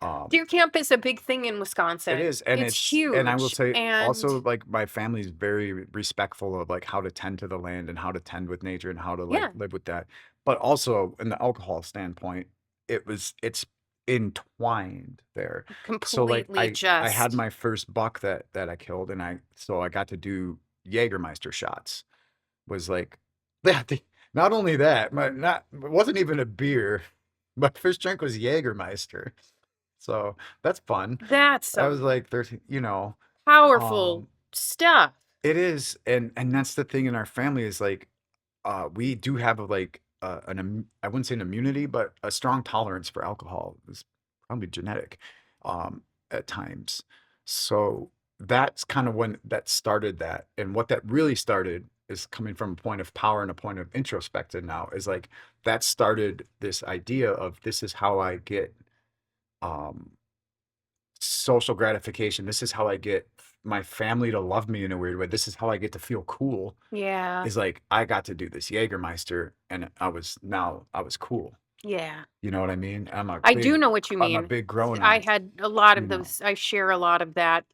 um Deer camp is a big thing in it Wisconsin. is, and It's I will huge, say and also, like, my family's very respectful of, like, how to tend to the land and how to tend with nature and how to, like, yeah, live with that. But also, in the alcohol standpoint, it's entwined there. So, like, completely I had just my first buck that I killed, and I got to do Jägermeister shots, was, like that not only that, it wasn't even a beer. My first drink was Jägermeister. So, that's fun. that's I was some like 13, you know, powerful um, stuff. it is, and that's the thing in our family is like, we do have like I wouldn't say an immunity, but a strong tolerance for alcohol. It's probably genetic, at times. So that's kind of when that started that, and what that really started is coming from a point of power and a point of introspective now is like that started this idea of this is how I get um social gratification. This is how I get my family to love me in a weird way. This is how I get to feel cool. Yeah, Is like I got to do this Jägermeister and I was cool. yeah. You know what I mean? I do know what you I'm a mean. big grown I up, had a lot you of know. those. I share a lot of that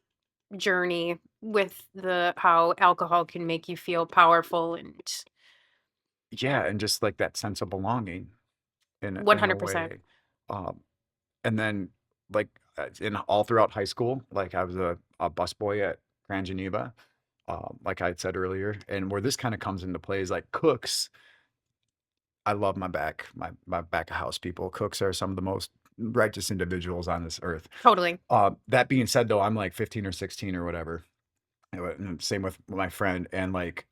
journey with the how alcohol can make you feel powerful and Yeah, and just like that sense of belonging in a 100%. way. Um and then like in all throughout high school, like I was a busboy at Grand Geneva, like I had said earlier. And where this kind of comes into play is like cooks. I love my back of house people. Cooks are some of the most righteous individuals on this earth. Totally. That being said, though, I'm like 15 or 16 or whatever. And same with my friend, and like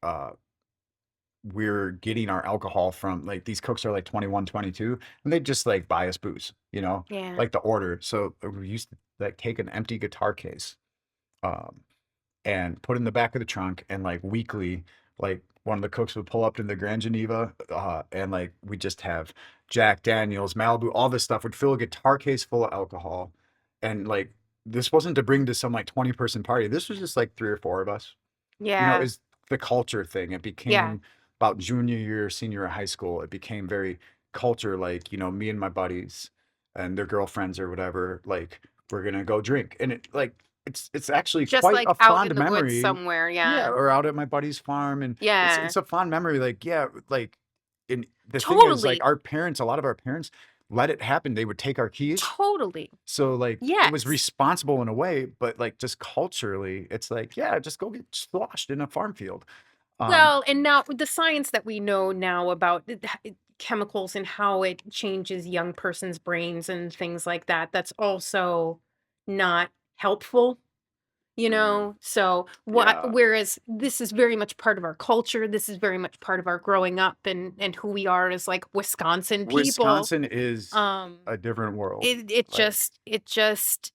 we're getting our alcohol from like these cooks are like 21, 22, and they just like buy us booze, Yeah. like the order. So we used to like take an empty guitar case, um, and put in the back of the trunk and like weekly like one of the cooks would pull up to the Grand Geneva and like we just have Jack Daniels, Malibu, all this stuff would fill a guitar case full of alcohol. And like this wasn't to bring to some like 20-person party. This was just like three or four of us. Yeah. Is the culture thing. It Yeah. became about junior year, senior year of high school. It became very culture like, me and my buddies and their girlfriends or whatever, like we're gonna go drink. And it like it's actually Just quite like a out in fond the woods memory. somewhere. Yeah, Yeah. or out at my buddy's farm, and Yeah. it's a fond memory. Like, yeah, like and the thing is like Totally. our parents, a lot of our parents let it happen. They would take our keys. Totally. So like it was Yes. responsible in a way, but like just culturally, it's like, yeah, just go get sloshed in a farm field. Um, Well, and now the science that we know now about chemicals and how it changes young person's brains and things like that, that's also not helpful, you mm, know? So, yeah, whereas this is very much part of our culture, this is very much part of our growing up and who we are as like Wisconsin people. Wisconsin is Um, a different world. Like, it just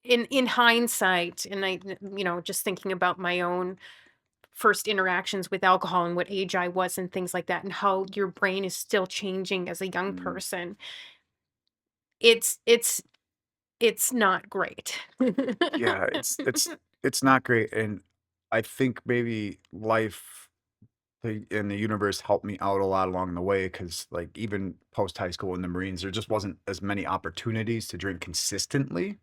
in hindsight, and just thinking about my own first interactions with alcohol and what age I was and things like that, and how your brain is still changing as a young mm, person. It's not great. yeah, it's not great, and I think maybe life and the universe helped me out a lot along the way because, like, even post high school in the Marines, there just wasn't as many opportunities to drink consistently,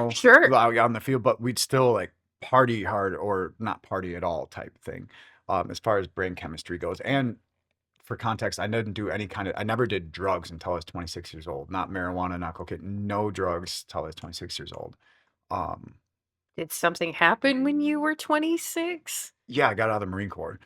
Sure. out on the field, but we'd still like party hard or not party at all type thing, as far as brain chemistry goes. And for context, I never did drugs until I was 26 years old. Not marijuana, not cocaine, no drugs till I was 26 years old. Um, Did something happen when you were 26? yeah, I got out of the Marine Corps.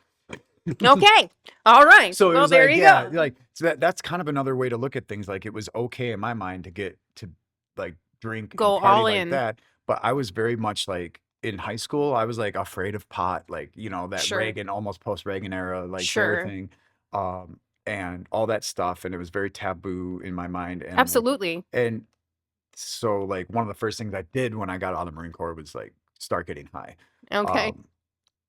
Okay. All right. So it Well, was there like, you yeah, go. like so that's kind of another way to look at things. Like it was okay in my mind to get to like drink and Go party all like in. that, but I was very much like in high school, I was like afraid of pot, like that Sure. Reagan, almost post Reagan era, like dare Sure. thing, and all that stuff, and it was very taboo in my mind, and like, Absolutely. and so like one of the first things I did when I got out of the Marine Corps was like start getting high. Okay. Um,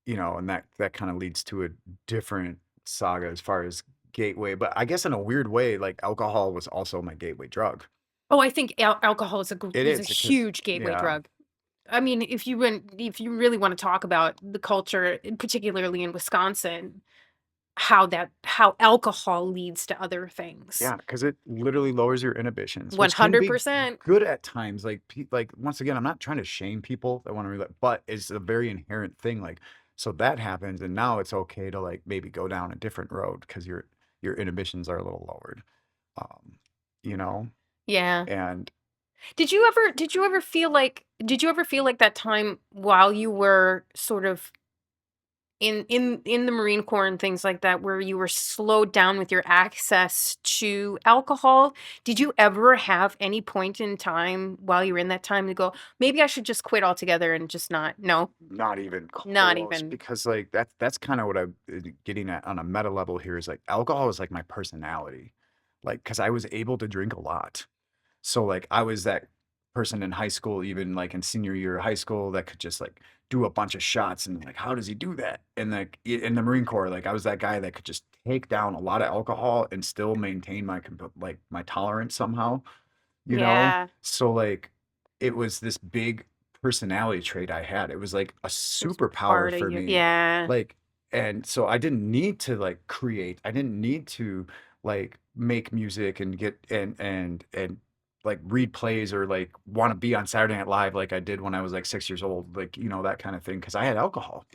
and that kind of leads to a different saga as far as gateway, but I guess in a weird way, like alcohol was also my gateway drug. Oh, I think alcohol is It is a is because huge gateway yeah, drug. I mean, if you really want to talk about the culture, particularly in Wisconsin, how alcohol leads to other things. yeah, because it literally lowers your inhibitions, which can be 100%. good at times. Like like once again, I'm not trying to shame people that want to relate, but it's a very inherent thing. Like so that happens, and now it's okay to like maybe go down a different road because your inhibitions are a little lowered. Um, you know, Yeah. and Did you ever feel like that time while you were sort of in the Marine Corps and things like that, where you were slowed down with your access to alcohol? Did you ever have any point in time while you were in that time to go, maybe I should just quit altogether and just not? No, not even not close even. because like that's kind of what I'm getting at on a meta level here is like alcohol is like my personality, like because I was able to drink a lot. So like I was that person in high school, even like in senior year of high school, that could just like do a bunch of shots and like how does he do that? And like in the Marine Corps, like I was that guy that could just take down a lot of alcohol and still maintain my like my tolerance somehow, you know? Yeah, So like it was this big personality trait I had. It was like a it's superpower part of for you. me. Yeah, Like and so I didn't need to like create. I didn't need to like make music and get and like read plays or like want to be on Saturday Night Live like I did when I was like 6 years old, like that kind of thing. Because I had alcohol.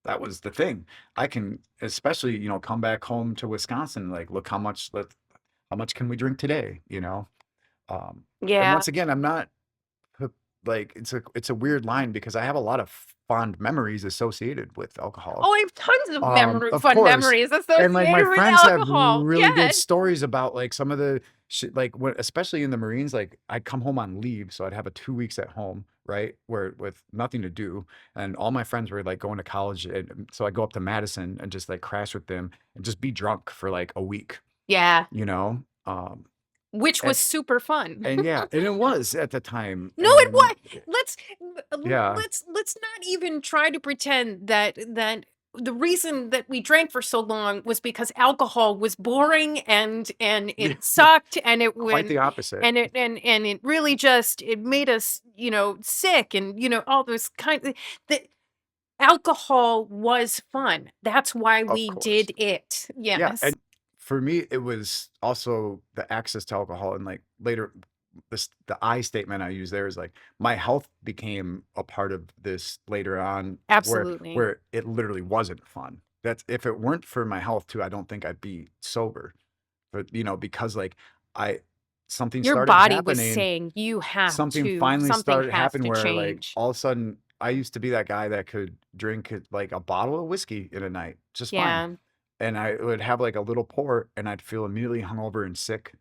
That was the thing. I can especially come back home to Wisconsin. Like, look how much can we drink today? And yeah. once again, I'm not like it's a weird line because I have a lot of fond memories associated with alcohol. Oh, I have tons of Of fun course. memories And like my associated with friends have alcohol. really good Yes. stories about like some of the shit, like when, especially in the Marines, like I'd come home on leave. So I'd have a 2 weeks at home, right? Where with nothing to do. And all my friends were like going to college. And so I go up to Madison and just like crash with them and just be drunk for like a week, Yeah, you know? Um, which was and, super fun. and yeah, and it was at the time. No, it And was. Let's yeah, let's not even try to pretend that the reason that we drank for so long was because alcohol was boring and yeah, it sucked and it quite went the opposite. and it really just it made us, sick and all those kind of the alcohol was fun. That's why Of we course. did it. Yeah, Yes. and for me, it was also the access to alcohol and like later the I statement I use there is like my health became a part of this later on where Absolutely. it literally wasn't fun. That's if it weren't for my health too, I don't think I'd be sober. But because like I something Your started body was happening, saying finally something started has happening to where like change. all of a sudden I used to be that guy that could drink like a bottle of whiskey in a night just fine, Yeah. and I would have like a little pour and I'd feel immediately hungover and sick.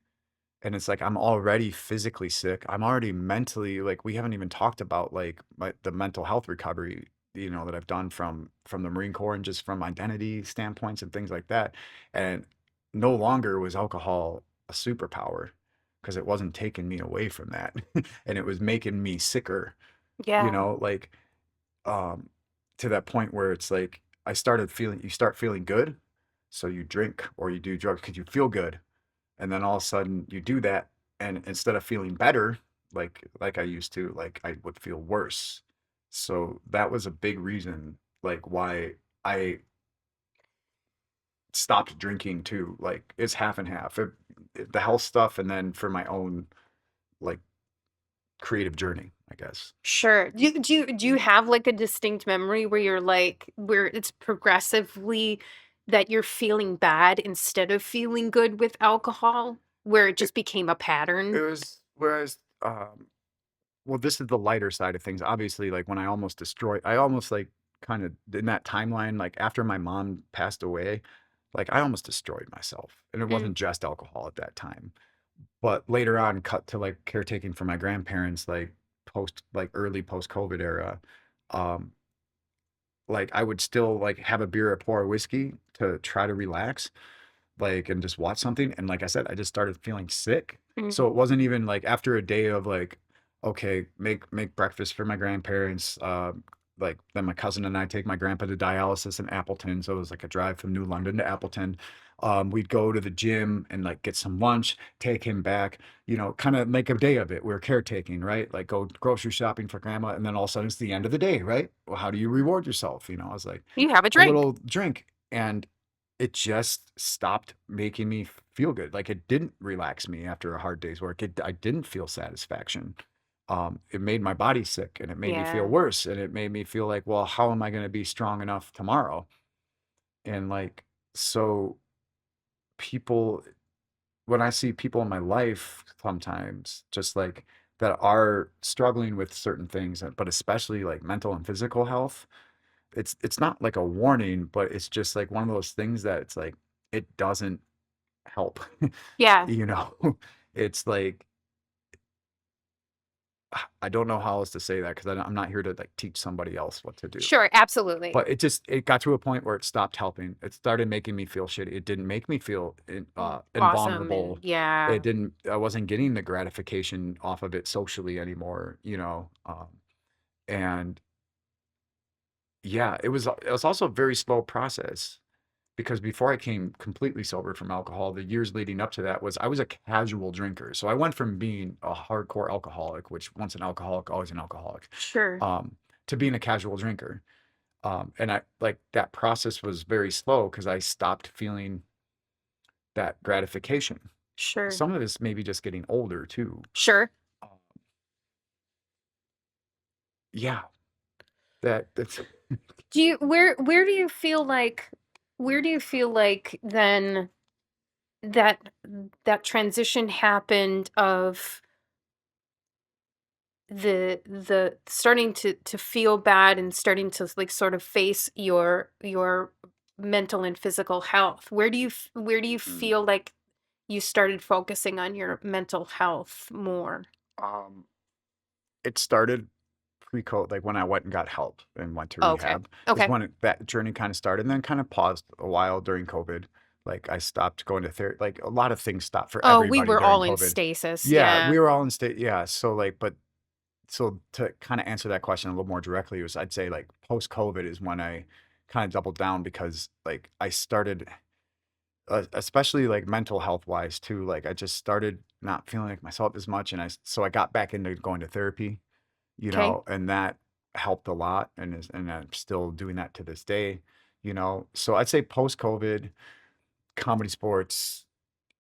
And it's like I'm already physically sick. I'm already mentally like we haven't even talked about like the mental health recovery, that I've done from the Marine Corps and just from identity standpoints and things like that. And no longer was alcohol a superpower because it wasn't taking me away from that. And it was making me sicker, Yeah. like um to that point where it's like you start feeling good, so you drink or you do drugs because you feel good, and then all of a sudden you do that, and instead of feeling better like I used to, like I would feel worse. So that was a big reason like why I stopped drinking too. Like it's half and half. The health stuff and then for my own like creative journey, I guess. Sure. Do you have like a distinct memory where you're like where it's progressively that you're feeling bad instead of feeling good with alcohol, where it It just became a it pattern? was whereas well, this is the lighter side of things. Obviously, like when I almost like kind of in that timeline, like after my mom passed away, like I almost destroyed myself. And it Mm. wasn't just alcohol at that time. But later on, cut to like caretaking for my grandparents, like early post COVID era. Um, like I would still like have a beer or pour a whiskey to try to relax. like, and just watch something. And like I said, I just started feeling sick. So Mm. it wasn't even like after a day of like, okay, make breakfast for my grandparents. Like then my cousin and I take my grandpa to dialysis in Appleton. So it was like a drive from New London to Appleton. We'd go to the gym and like get some lunch, take him back, kind of make a day of it. We're caretaking, right? Like go grocery shopping for grandma. And then all of a sudden it's the end of the day, right? Well, how do you reward yourself? I was like, You have a a drink. little drink. And it just stopped making me feel good. Like it didn't relax me after a hard day's work. I didn't feel satisfaction. It made my body sick and it made me feel Yeah. worse. And it made me feel like, well, how am I going to be strong enough tomorrow? And like, so people, when I see people in my life sometimes just like that are struggling with certain things, but especially like mental and physical health, it's not like a warning, but it's just like one of those things that it's like it doesn't help. Yeah. you know, it's like I don't know how else to say that because I'm not here to like teach somebody else what to do. Sure. Absolutely. But it got to a point where it stopped helping. It started making me feel shitty. It didn't make me feel Awesome. And invulnerable. yeah. It didn't. I wasn't getting the gratification off of it socially anymore. And yeah, it was also a very slow process because before I came completely sober from alcohol, the years leading up to that I was a casual drinker. So I went from being a hardcore alcoholic, which once an alcoholic, always an alcoholic, Sure. um, to being a casual drinker. And I like that process was very slow because I stopped feeling that gratification. Sure. Some of this maybe just getting older too. Sure. Um, yeah, that's Do you where do you feel like then that that transition happened of the starting to feel bad and starting to like sort of face your mental and physical health? Where do you mm, feel like you started focusing on your mental health more? um, it started pre-COVID, like when I went and got help and went to Okay. rehab, is Okay. when that journey kind of started, and then kind of paused a while during COVID. Like I stopped going to therapy. Like a lot of things stopped for Oh, we everybody were during all in COVID. stasis. Yeah, Yeah. we were all in state. Yeah, so like, but so to kind of answer that question a little more directly was I'd say like post COVID is when I kind of doubled down because like I started, especially like mental health wise too. Like I just started not feeling like myself as much, and so I got back into going to therapy, Okay. and that helped a lot, and I'm still doing that to this day. So I'd say post COVID, comedy, sports,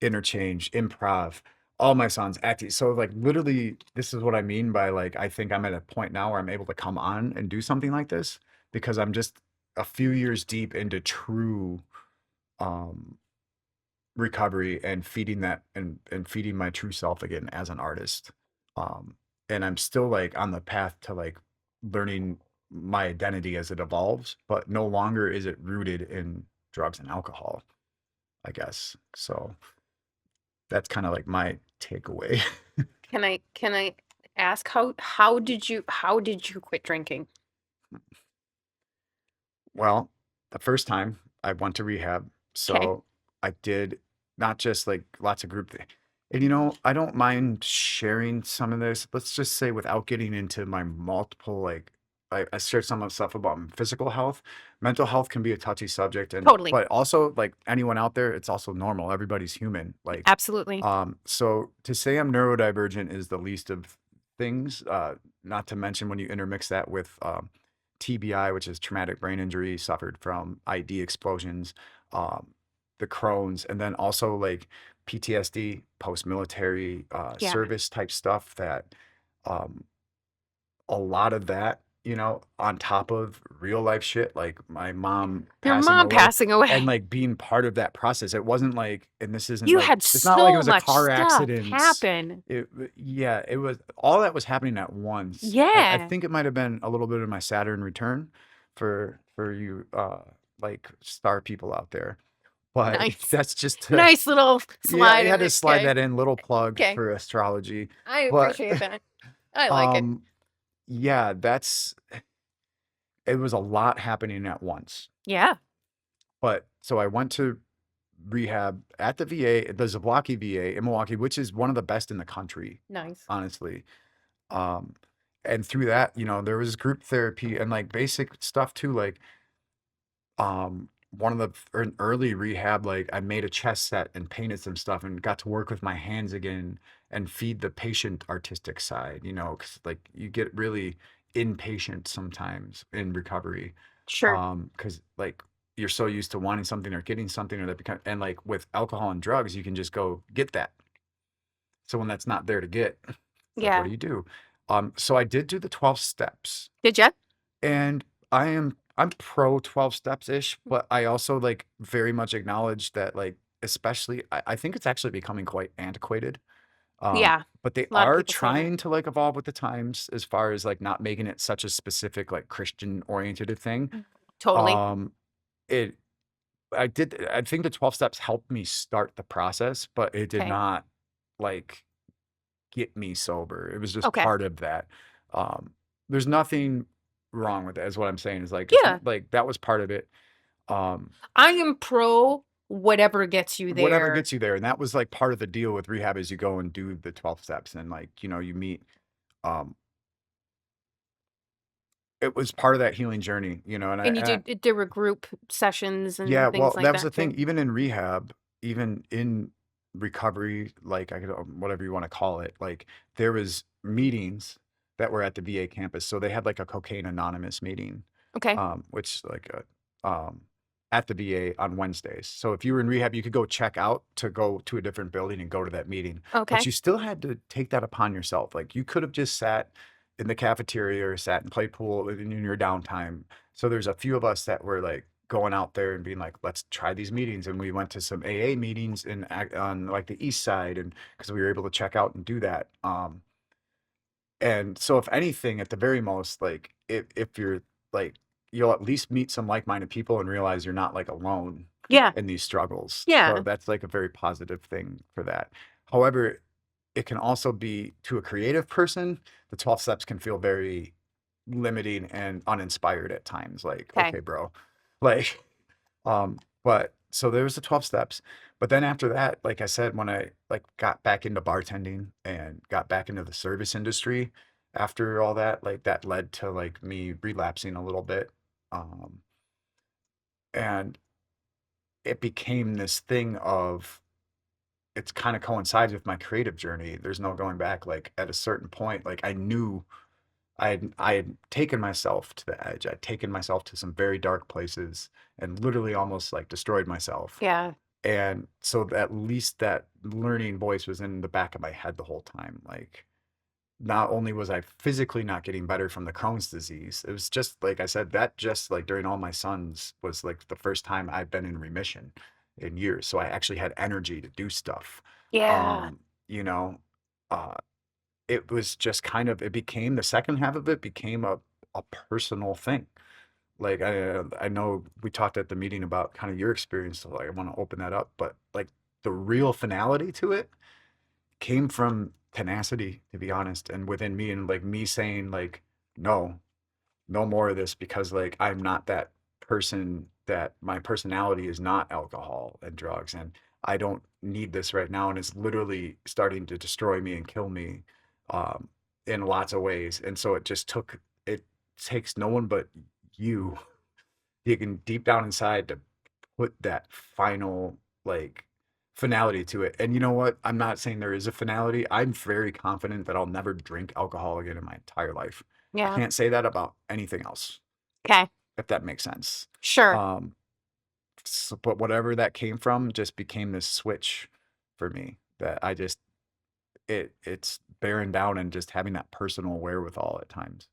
interchange, improv, all my sons acting. So like literally, this is what I mean by like I think I'm at a point now where I'm able to come on and do something like this because I'm just a few years deep into true um recovery and feeding that and feeding my true self again as an artist. Um and I'm still like on the path to like learning my identity as it evolves, but no longer is it rooted in drugs and alcohol, I guess. So that's kind of like my takeaway. Can I ask how did you quit drinking? Well, the first time I went to rehab, Okay. so I did not just like lots of group thing. And I don't mind sharing some of this. Let's just say without getting into my multiple like I shared some of the stuff about physical health. Mental health can be a touchy subject, and Totally. but also like anyone out there, it's also normal. Everybody's human. Like Absolutely. so to say I'm neurodivergent is the least of things. Not to mention when you intermix that with TBI, which is traumatic brain injury, suffered from ID explosions, um, the Crohn's, and then also like PTSD, post-military Yeah. service type stuff that um, a lot of that, on top of real life shit, like my mom Your passing mom away passing and away. like being part of that process. It wasn't like, and this isn't You like, had it's not like it so was a much car stuff accident. happen. Yeah, it was all that was happening at once. I Yeah. think it might have been a little bit of my Saturn return for you, like star people out there. But Nice. that's just to, Nice little yeah, I slide had in to it. slide Okay. that in, little plug Okay. for astrology. I But appreciate that. I like it. um, yeah, it was a lot happening at once. Yeah. But so I went to rehab at the VA, the Zablocki VA in Milwaukee, which is one of the best in the country, Nice. honestly. Um, and through that, there was group therapy and like basic stuff too. Like, one of the early rehab, like I made a chess set and painted some stuff and got to work with my hands again and feed the patient artistic side, because like you get really impatient sometimes in recovery. Sure. Because like you're so used to wanting something or getting something or that become, and like with alcohol and drugs, you can just go get that. So when that's not there to get, it's like, what Yeah. do you do? So I did do the 12 steps Did you? and I'm pro 12 steps ish, but I also like very much acknowledge that like especially I think it's actually becoming quite antiquated. Yeah. But they A lot of are people say that. trying to like evolve with the times as far as like not making it such a specific like Christian oriented thing. Totally. Um it I think the 12 steps helped me start the process, but it did Okay. not like get me sober. It was just Okay. part of that. Um, there's nothing wrong with it, is what I'm saying. Is like it's Yeah. like that was part of it. Um, I am pro whatever gets you whatever there. gets you there, and that was like part of the deal with rehab is you go and do the 12 steps, and like you meet. Um, it was part of that healing journey, and And there were group sessions yeah, and well, things like that was the that thing. too. Even in rehab, even in recovery, like I could, whatever you want to call it, like there was meetings that were at the VA campus. So they had like a cocaine anonymous meeting, Okay. which like at the VA on Wednesdays. So if you were in rehab, you could go check out to go to a different building and go to that meeting, but Okay. you still had to take that upon yourself. Like you could have just sat in the cafeteria or sat and played pool in your downtime. So there's a few of us that were like going out there and being like, let's try these meetings. And we went to some AA meetings on like the east side, and because we were able to check out and do that. And so if anything, at the very most, like if you're like, you'll at least meet some like-minded people and realize you're not like alone Yeah. in these struggles. So Yeah. that's like a very positive thing for that. However, it can also be to a creative person, the 12 steps can feel very limiting and uninspired at times. Like, Okay. okay, bro, like, but so there was the 12 steps. But then after that, like I said, when I like got back into bartending and got back into the service industry after all that, like that led to like me relapsing a little bit. Um, and it became this thing of it's kind of coincides with my creative journey. There's no going back. Like at a certain point, like I knew I had taken myself to the edge. I'd taken myself to some very dark places and literally almost like destroyed myself. Yeah. And so at least that learning voice was in the back of my head the whole time. Like not only was I physically not getting better from the Crohn's disease, it was just like I said, that just like during all my sons was like the first time I've been in remission in years. So I actually had energy to do stuff. Yeah. Um, you know, uh, it was just kind of it became the second half of it became a personal thing. Like I know we talked at the meeting about kind of your experience, so like I want to open that up, but like the real finality to it came from tenacity, to be honest, and within me and like me saying like no, no more of this because like I'm not that person that my personality is not alcohol and drugs and I don't need this right now and it's literally starting to destroy me and kill me um in lots of ways. And so it takes no one but you digging deep down inside to put that final like finality to it. And you know what? I'm not saying there is a finality. I'm very confident that I'll never drink alcohol again in my entire life. I Yeah. can't say that about anything else, Okay. if that makes sense. Sure. Um, but whatever that came from just became this switch for me that I just it's bearing down and just having that personal wherewithal at times.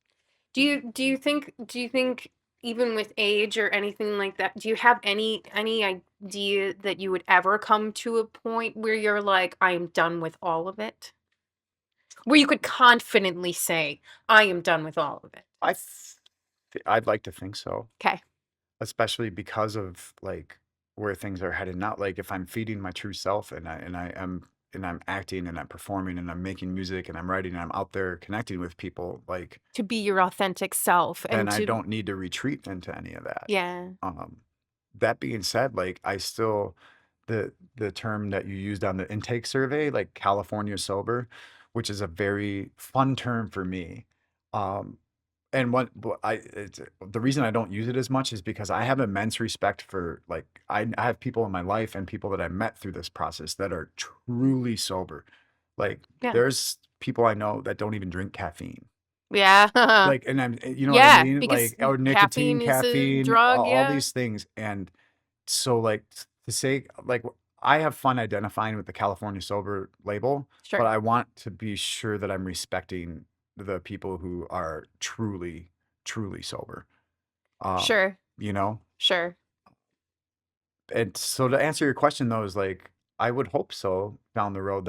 Do you think even with age or anything like that, do you have any idea that you would ever come to a point where you're like, I am done with all of it? Where you could confidently say, I am done with all of it. I'd like to think so. Okay. Especially because of, like, where things are headed now, like, if I'm feeding my true self and I'm acting and I'm performing and I'm making music and I'm writing and I'm out there connecting with people, like, To be your authentic self then and I to don't need to retreat into any of that. yeah. Um, that being said, like, I still the term that you used on the intake survey, like California sober, which is a very fun term for me. Um, and the reason I don't use it as much is because I have immense respect for, like, I have people in my life and people that I met through this process that are truly sober. Like, Yeah. there's people I know that don't even drink caffeine. Yeah. Like, and you know what I Yeah, mean? because Like, or nicotine, caffeine is a caffeine, drug, all yeah. these things. And so, like, to say, like, I have fun identifying with the California sober label, but Sure. I want to be sure that I'm respecting the people who are truly, truly sober. Um, Sure. you know? Sure. And so to answer your question though, is like, I would hope so down the road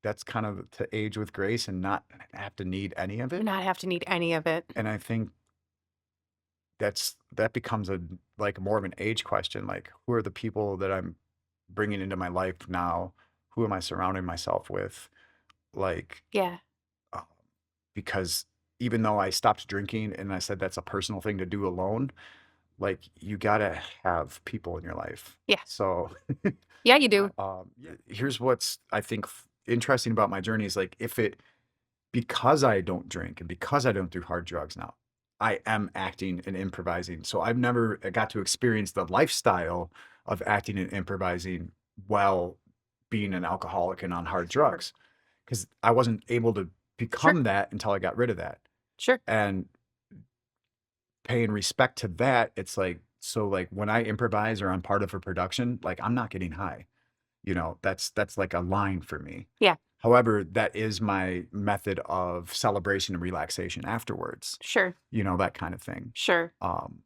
that's kind of to age with grace and not have to need any of it. Not have to need any of it. And I think that becomes like more of an age question. Like, who are the people that I'm bringing into my life now? Who am I surrounding myself with? Like, Yeah. uh, because even though I stopped drinking and I said that's a personal thing to do alone, like, you gotta have people in your life. Yeah. So, Yeah, you do. yeah, here's what's I think interesting about my journey is like, because I don't drink and because I don't do hard drugs now, I am acting and improvising. So I've never got to experience the lifestyle of acting and improvising while being an alcoholic and on hard Sure. drugs, because I wasn't able to Sure. become that until I got rid of that. Sure. And paying respect to that, it's like, so like when I improvise or I'm part of a production, like, I'm not getting high. That's like a line for me. Yeah. However, that is my method of celebration and relaxation afterwards, Sure. that kind of thing. Sure. Um,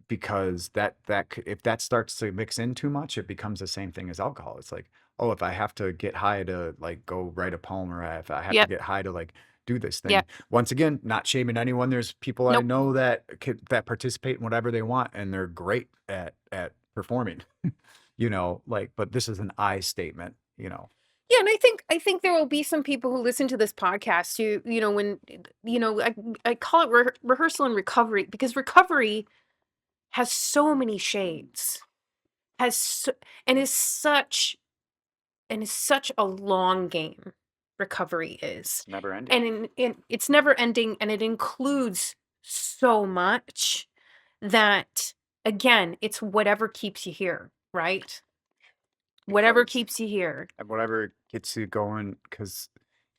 because if that starts to mix in too much, it becomes the same thing as alcohol. It's like, oh, if I have to get high to like go write a poem, or if I have to Yep. get high to like do this thing. Yep. Once again, not shaming anyone. There's people I Nope. know that that participate in whatever they want, and they're great at performing. Like, but this is an I statement. Yeah, and I think there will be some people who listen to this podcast who, when I call it rehearsal and recovery, because recovery has so many shades, has so, and is such a long game. Recovery is, It's never ending. and it's never ending, and it includes so much that, again, it's whatever keeps you here, right? Whatever Because keeps you here. and whatever gets you going, because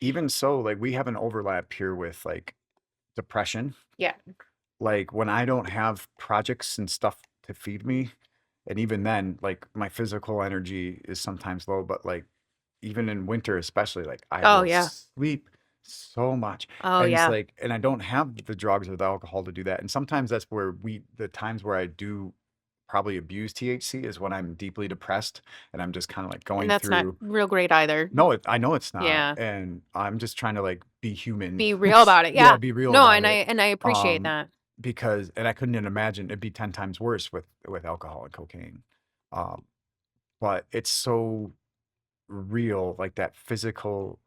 even so, like, we have an overlap here with like depression. Yeah. Like, when I don't have projects and stuff to feed me, and even then, like, my physical energy is sometimes low, but like, even in winter, especially, like, I Oh, will yeah. sleep so much. Oh, And it's yeah. like, and I don't have the drugs or the alcohol to do that. And sometimes that's where the times where I do probably abuse THC is when I'm deeply depressed and I'm just kind of like And going that's not through. real great either. No, I know it's not. Yeah. And I'm just trying to like be human. Be real about it. Yeah, Yeah. be real No, about and I it. and I appreciate Um, that. because, and I couldn't imagine it'd be 10 times worse with alcohol and cocaine. Um, but it's so real, like that physical.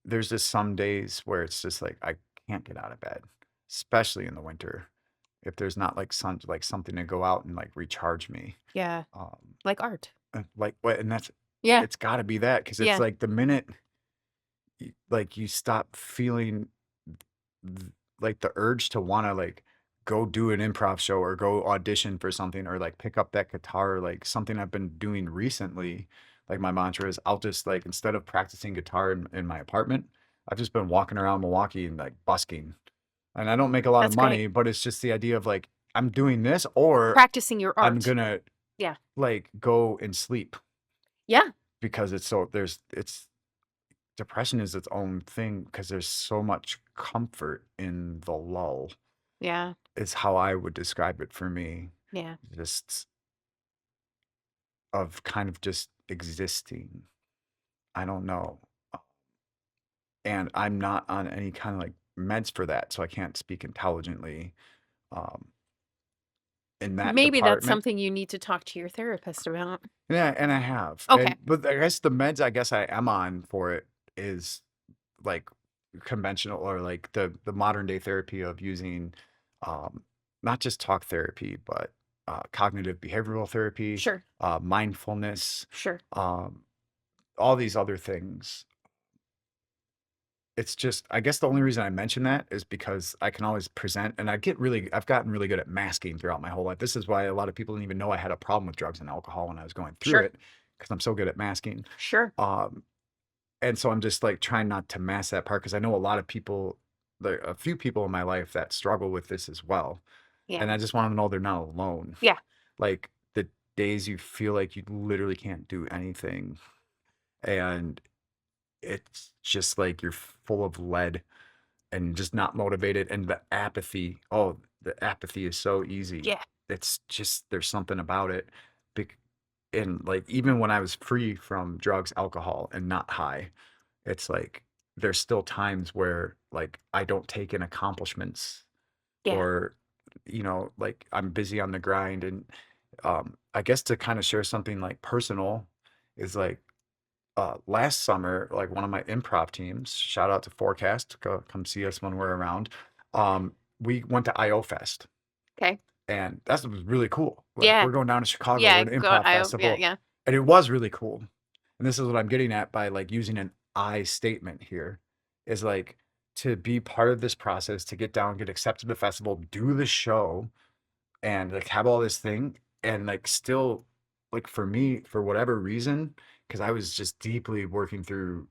There's just some days where it's just like I can't get out of bed, especially in the winter. If there's not like something to go out and like recharge me. Yeah. Um, Like art. like what, and Yeah. it's got to be that, because it's Yeah. like the minute like you stop feeling like the urge to want to like go do an improv show or go audition for something or like pick up that guitar, like something I've been doing recently. Like, my mantra is, I'll just like, instead of practicing guitar in my apartment, I've just been walking around Milwaukee and like busking. And I don't make a lot of That's great. money, but it's just the idea of like, I'm doing this, or Practicing your I'm art. gonna Yeah. like go and sleep, Yeah. because it's depression is its own thing, because there's so much comfort in the lull, Yeah. is how I would describe it for me. Yeah. Just of kind of just existing. I don't know. And I'm not on any kind of like meds for that, so I can't speak intelligently um, in that Maybe that's department. something you need to talk to your therapist about. Yeah, and I have. Okay. But I guess the meds I guess I am on for it is like conventional, or like the modern day therapy of using um not just talk therapy, but cognitive behavioral therapy, Sure. mindfulness, Sure. um, all these other things. It's just, I guess the only reason I mention that is because I can always present, and I've gotten really good at masking throughout my whole life. This is why a lot of people didn't even know I had a problem with drugs and alcohol when I was going through Sure. it, because I'm so good at masking. Sure. Um, and so I'm just like trying not to mask that part, because I know a lot of people, there are a few people in my life that struggle with this as well. Yeah. And I just want them to know they're not alone. Yeah. Like the days you feel like you literally can't do anything, and it's just like you're full of lead and just not motivated, and the apathy, oh, the apathy is so easy. Yeah. It's just, there's something about it. Bec- and like even when I was free from drugs, alcohol, and not high, it's like there's still times where like I don't take in accomplishments, Yeah. or like I'm busy on the grind. And I guess to kind of share something like personal is like last summer, like one of my improv teams, shout out to Forecast, come see us when we're around. We went to IO Fest, Okay. and that was really cool. Like Yeah. we're going down to Chicago, we're Yeah. an Go. improv Yeah. festival, Yeah. and it was really cool. And this is what I'm getting at by like using an I statement here, is like to be part of this process, to get down, get accepted to the festival, do the show, and like have all this thing, and like still, like for me, for whatever reason, because I was just deeply working through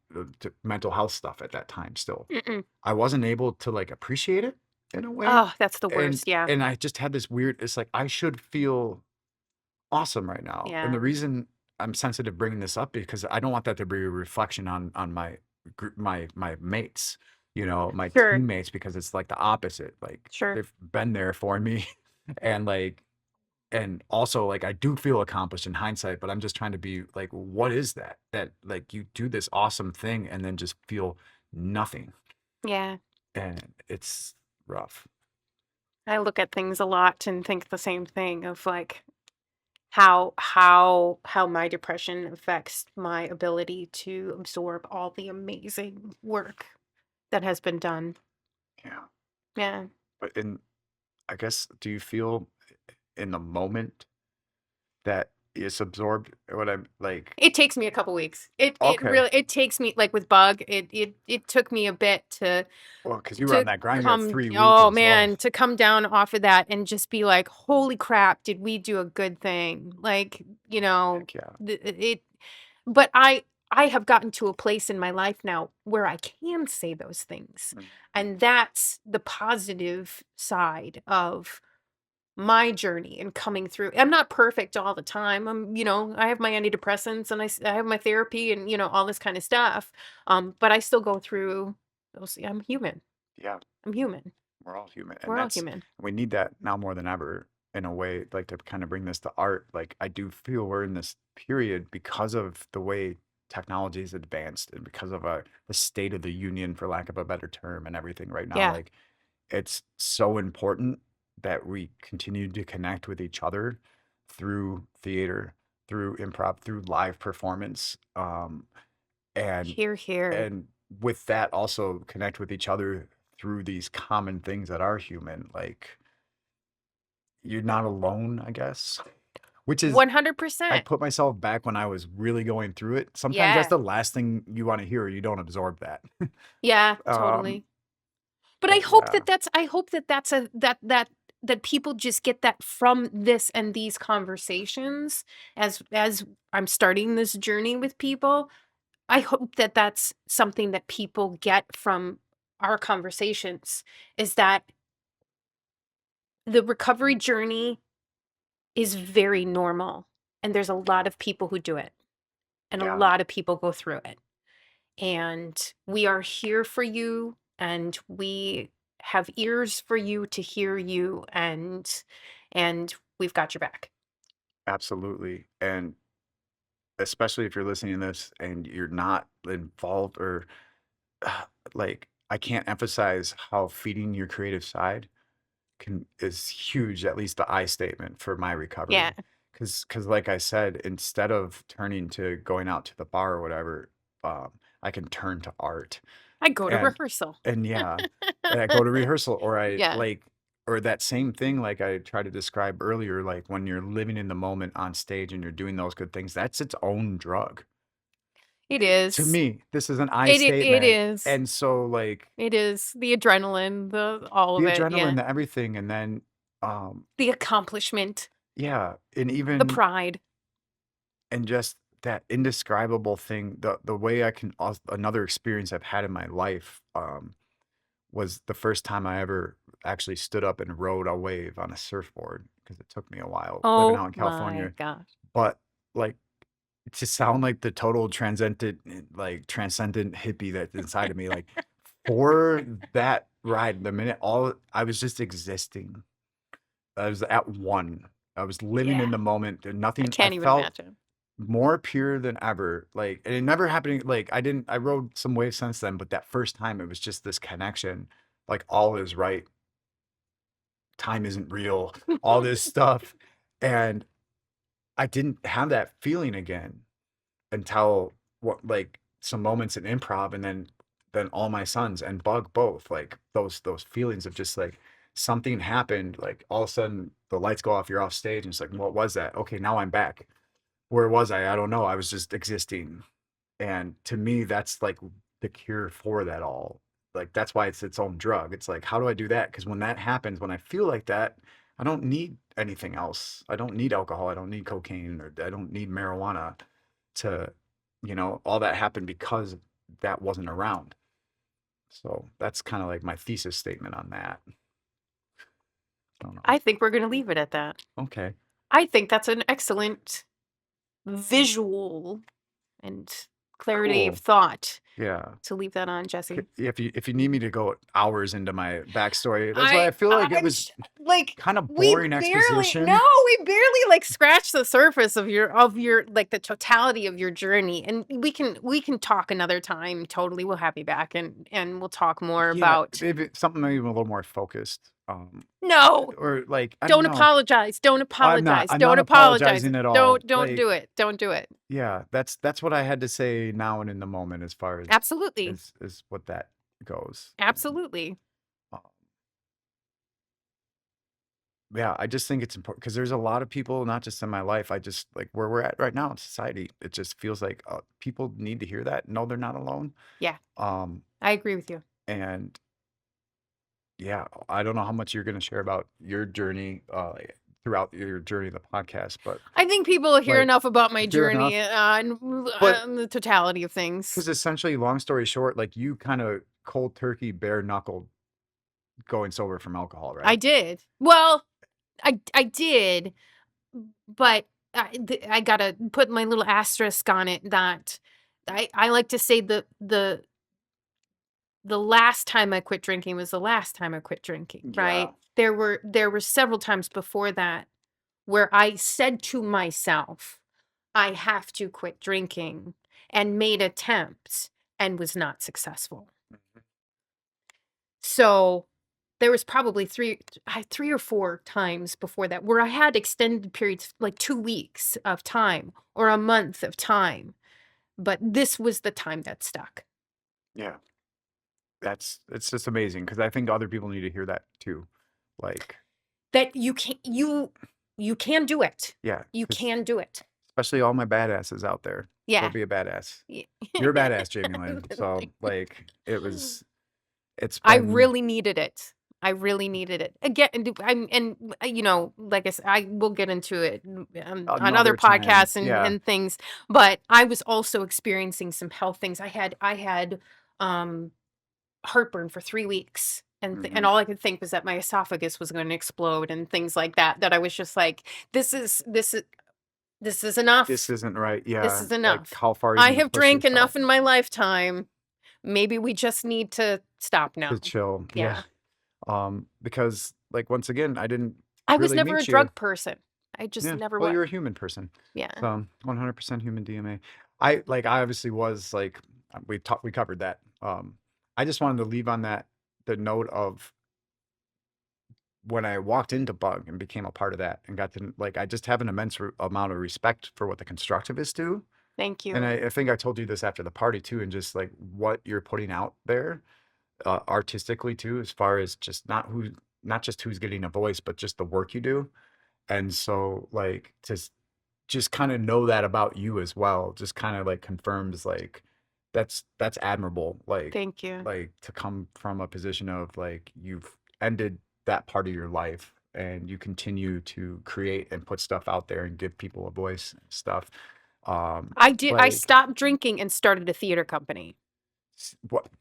mental health stuff at that time still, Mm-mm. I wasn't able to like appreciate it in a way. Oh, that's the and worst. Yeah. and I just had this weird, it's like I should feel awesome right now. And the Yeah. reason I'm sensitive bringing this up, because I don't want that to be a reflection on my group, my mates, my Sure. teammates, because it's like the opposite. Like Sure. they've been there for me, and like, and also like I do feel accomplished in hindsight, but I'm just trying to be like, what is that? That like you do this awesome thing and then just feel nothing, Yeah. and it's rough. I look at things a lot and think the same thing of like how my depression affects my ability to absorb all the amazing work that has been done. Yeah. Yeah. But I guess, do you feel in the moment that it's absorbed? What I'm like, It takes me a couple weeks. It okay, really it takes me like with bug, it took me a bit well, because you were on to that grind, you had come 3 weeks oh as well. man, to come down off of that and just be like, "Holy crap, did we do a good thing?" Like, Heck yeah. it but I have gotten to a place in my life now where I can say those things. Mm. And that's the positive side of my journey and coming through. I'm not perfect all the time. I have my antidepressants and I have my therapy and, all this kind of stuff. But I still go through those. I'm human. Yeah, I'm human. we're all human, and We're all that's, human. we need that now more than ever, in a way, like to kind of bring this to art. Like I do feel we're in this period because of the way technology is advanced, and because of the state of the union, for lack of a better term, and everything right now. Yeah. Like it's so important that we continue to connect with each other through theater, through improv, through live performance, and Here, here. and with that also connect with each other through these common things that are human. Like you're not alone, I guess. Which is, I 100%. put myself back when I was really going through it. Sometimes that's Yeah. the last thing you want to hear. You don't absorb that. Yeah, um, totally. But but yeah, I hope that that's a that people just get that from this and these conversations as I'm starting this journey with people. I hope that that's something that people get from our conversations is that the recovery journey is very normal and there's a yeah, lot of people who do it and a yeah, lot of people go through it. And we are here for you and we have ears for you to hear you and we've got your back. absolutely. And especially if you're listening to this and you're not involved, or like, I can't emphasize how feeding your creative side can is huge, at least the I statement for my Yeah. recovery. Because like I said, instead of turning to going out to the bar or whatever, I can turn to art. I go to and rehearsal. and yeah, and I go to rehearsal, or I Yeah. like, or that same thing like I tried to describe earlier, like when you're living in the moment on stage and you're doing those good things, that's its own drug. It To is. me, this is an I It statement. is. And so like It is. The adrenaline, the all the of it, adrenaline, yeah. the everything, and then The accomplishment, yeah, and the even pride. and just that indescribable thing, the way I can another experience I've had in my life was the first time I ever actually stood up and rode a wave on a surfboard because it took me a while living Oh out in my California. gosh. But like to sound like the total transcendent hippie that's inside of me, like for that ride, the minute all I was just existing. I was at one. I was living Yeah. in the moment and I nothing. I can't even felt imagine. more pure than ever. Like, and it never happened. Like, I rode some waves since then, but that first time it was just this connection. Like, all is right. Time isn't real. All this stuff. And I didn't have that feeling again until what, like some moments in improv and then All My Sons and Bug both. Like, those feelings of just like something happened. Like, all of a sudden the lights go off, you're off stage, and it's like, what was that? Okay, now I'm back. Where was I? I don't know. I was just existing. And to me, that's like the cure for that all. Like that's why it's its own drug. It's like, how do I do that? Because when that happens, when I feel like that, I don't need anything else. I don't need alcohol. I don't need cocaine, or I don't need marijuana to, all that happened because that wasn't around. So that's kind of like my thesis statement on that. I don't know. I think we're going to leave it at that. Okay. I think that's an excellent visual and clarity of Cool. thought Yeah. to leave that on, Jesse. If you need me to go hours into my backstory, that's why I I feel like it I'm was like kind of we boring barely exposition. we barely like scratched the surface of your like the totality of your journey, and we can talk another time. Totally, we'll have you back, and we'll talk more Yeah, about. maybe something maybe a little more focused. No, Or like I don't don't know. apologize. Don't I'm not. apologize. I'm Don't not apologize. apologizing at all. Don't do Like, it. Don't do it. yeah, that's what I had to say now and in the moment as far as Absolutely. as what that goes. Absolutely. Um, yeah, I just think it's important because there's a lot of people, not just in my life. I just like where we're at right now in society. It just feels like people need to hear that. No, they're not alone. Yeah, Um, I agree with you. and yeah, I don't know how much you're going to share about your journey throughout your journey of the podcast, but I think people hear like enough about my fair enough. journey But and the totality of things. because essentially, long story short, like you kind of cold turkey, bare knuckled going sober from alcohol, I right? did. Well, I did, but I gotta put my little asterisk on it that I like to say the last time I quit drinking was the last time I quit drinking, Yeah. right? There were several times before that where I said to myself, I have to quit drinking, and made attempts and was not successful. So there was probably three or four times before that where I had extended periods, like 2 weeks of time or a month of time, but this was the time that stuck. Yeah. It's just amazing because I think other people need to hear that too. Like, That you can do it. yeah, You can do it. especially all my badasses out there. Go Yeah. be a badass. Ye You're a badass, Jamie Lynn. So, like, it's I been, really needed it. I really needed it. Again, like I said, I will get into it on other another time. podcasts and Yeah. and things, but I was also experiencing some health things. I had heartburn for 3 weeks, and Mhm. all I could think was that my esophagus was gonna explode and things like that, that I was just like, "This is This enough. isn't right. This Yeah. is Like, enough. how far are you I going to have push drank yourself enough in my lifetime. Maybe we just need to stop to now." chill? Yeah. Yeah. Because, like, once again, I didn't I was really never a meet you. drug person. I just Yeah. never Well, was. you're a human person. Yeah. So 100% human DMA. I obviously was like, we covered that. I just wanted to leave on the note of when I walked into Bug and became a part of that and got to like, I just have an immense amount of respect for what the constructivists do. Thank And you. I think I told you this after the party too, and just like what you're putting out there artistically too, as far as just not who not just who's getting a voice, but just the work you do. And so like just kind of know that about you as well, just kind of like confirms like that's admirable. Thank you. Like to come from a position of like you've ended that part of your life and you continue to create and put stuff out there and give people a voice and stuff. I Like stopped drinking and started a theater company.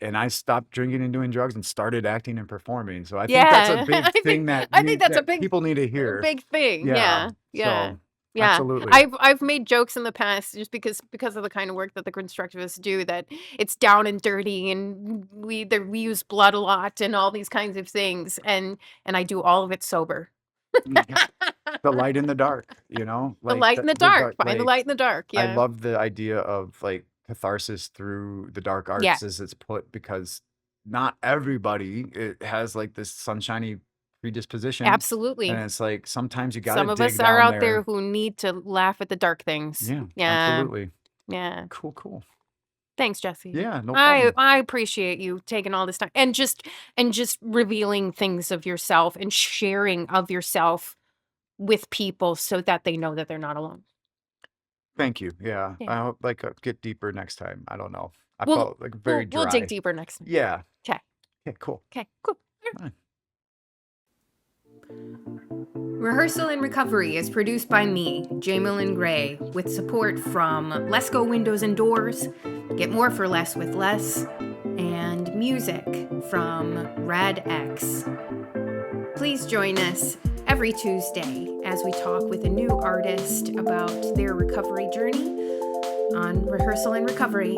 and I stopped drinking and doing drugs and started acting and performing. So I think that's a Yeah, big thing I think that's a that people need to hear. big thing. Yeah. Yeah, yeah, So yeah. absolutely. I've made jokes in the past just because of the kind of work that the constructivists do, that it's down and dirty, and we use blood a lot and all these kinds of things, and I do all of it sober. Yeah. The light in the dark, you know, The like light in the the dark. dark, Find the like light in the dark. I Yeah. love the idea of like catharsis through the dark Yeah. arts as it's put, because not everybody it has like this sunshiny predisposition. And Absolutely. it's like sometimes you got to Some of dig us are down out there there. who need to laugh at the dark things. Yeah, Yeah. absolutely. Yeah. Cool. Thanks, Jesse. Yeah, no problem. I appreciate you taking all this time and just revealing things of yourself and sharing of yourself with people so that they know that they're not alone. Thank you. Yeah. Yeah. I hope like get deeper next time. I don't know. I We'll felt like very we'll dig dry. deeper next time. Yeah. Okay. Yeah, cool. Okay. Cool. Fine. Rehearsal and Recovery is produced by me, Jamelyn Gray, with support from Let's Go Windows and Doors, Get More for Less with Less, and music from Radd X. Please join us every Tuesday as we talk with a new artist about their recovery journey on Rehearsal and Recovery.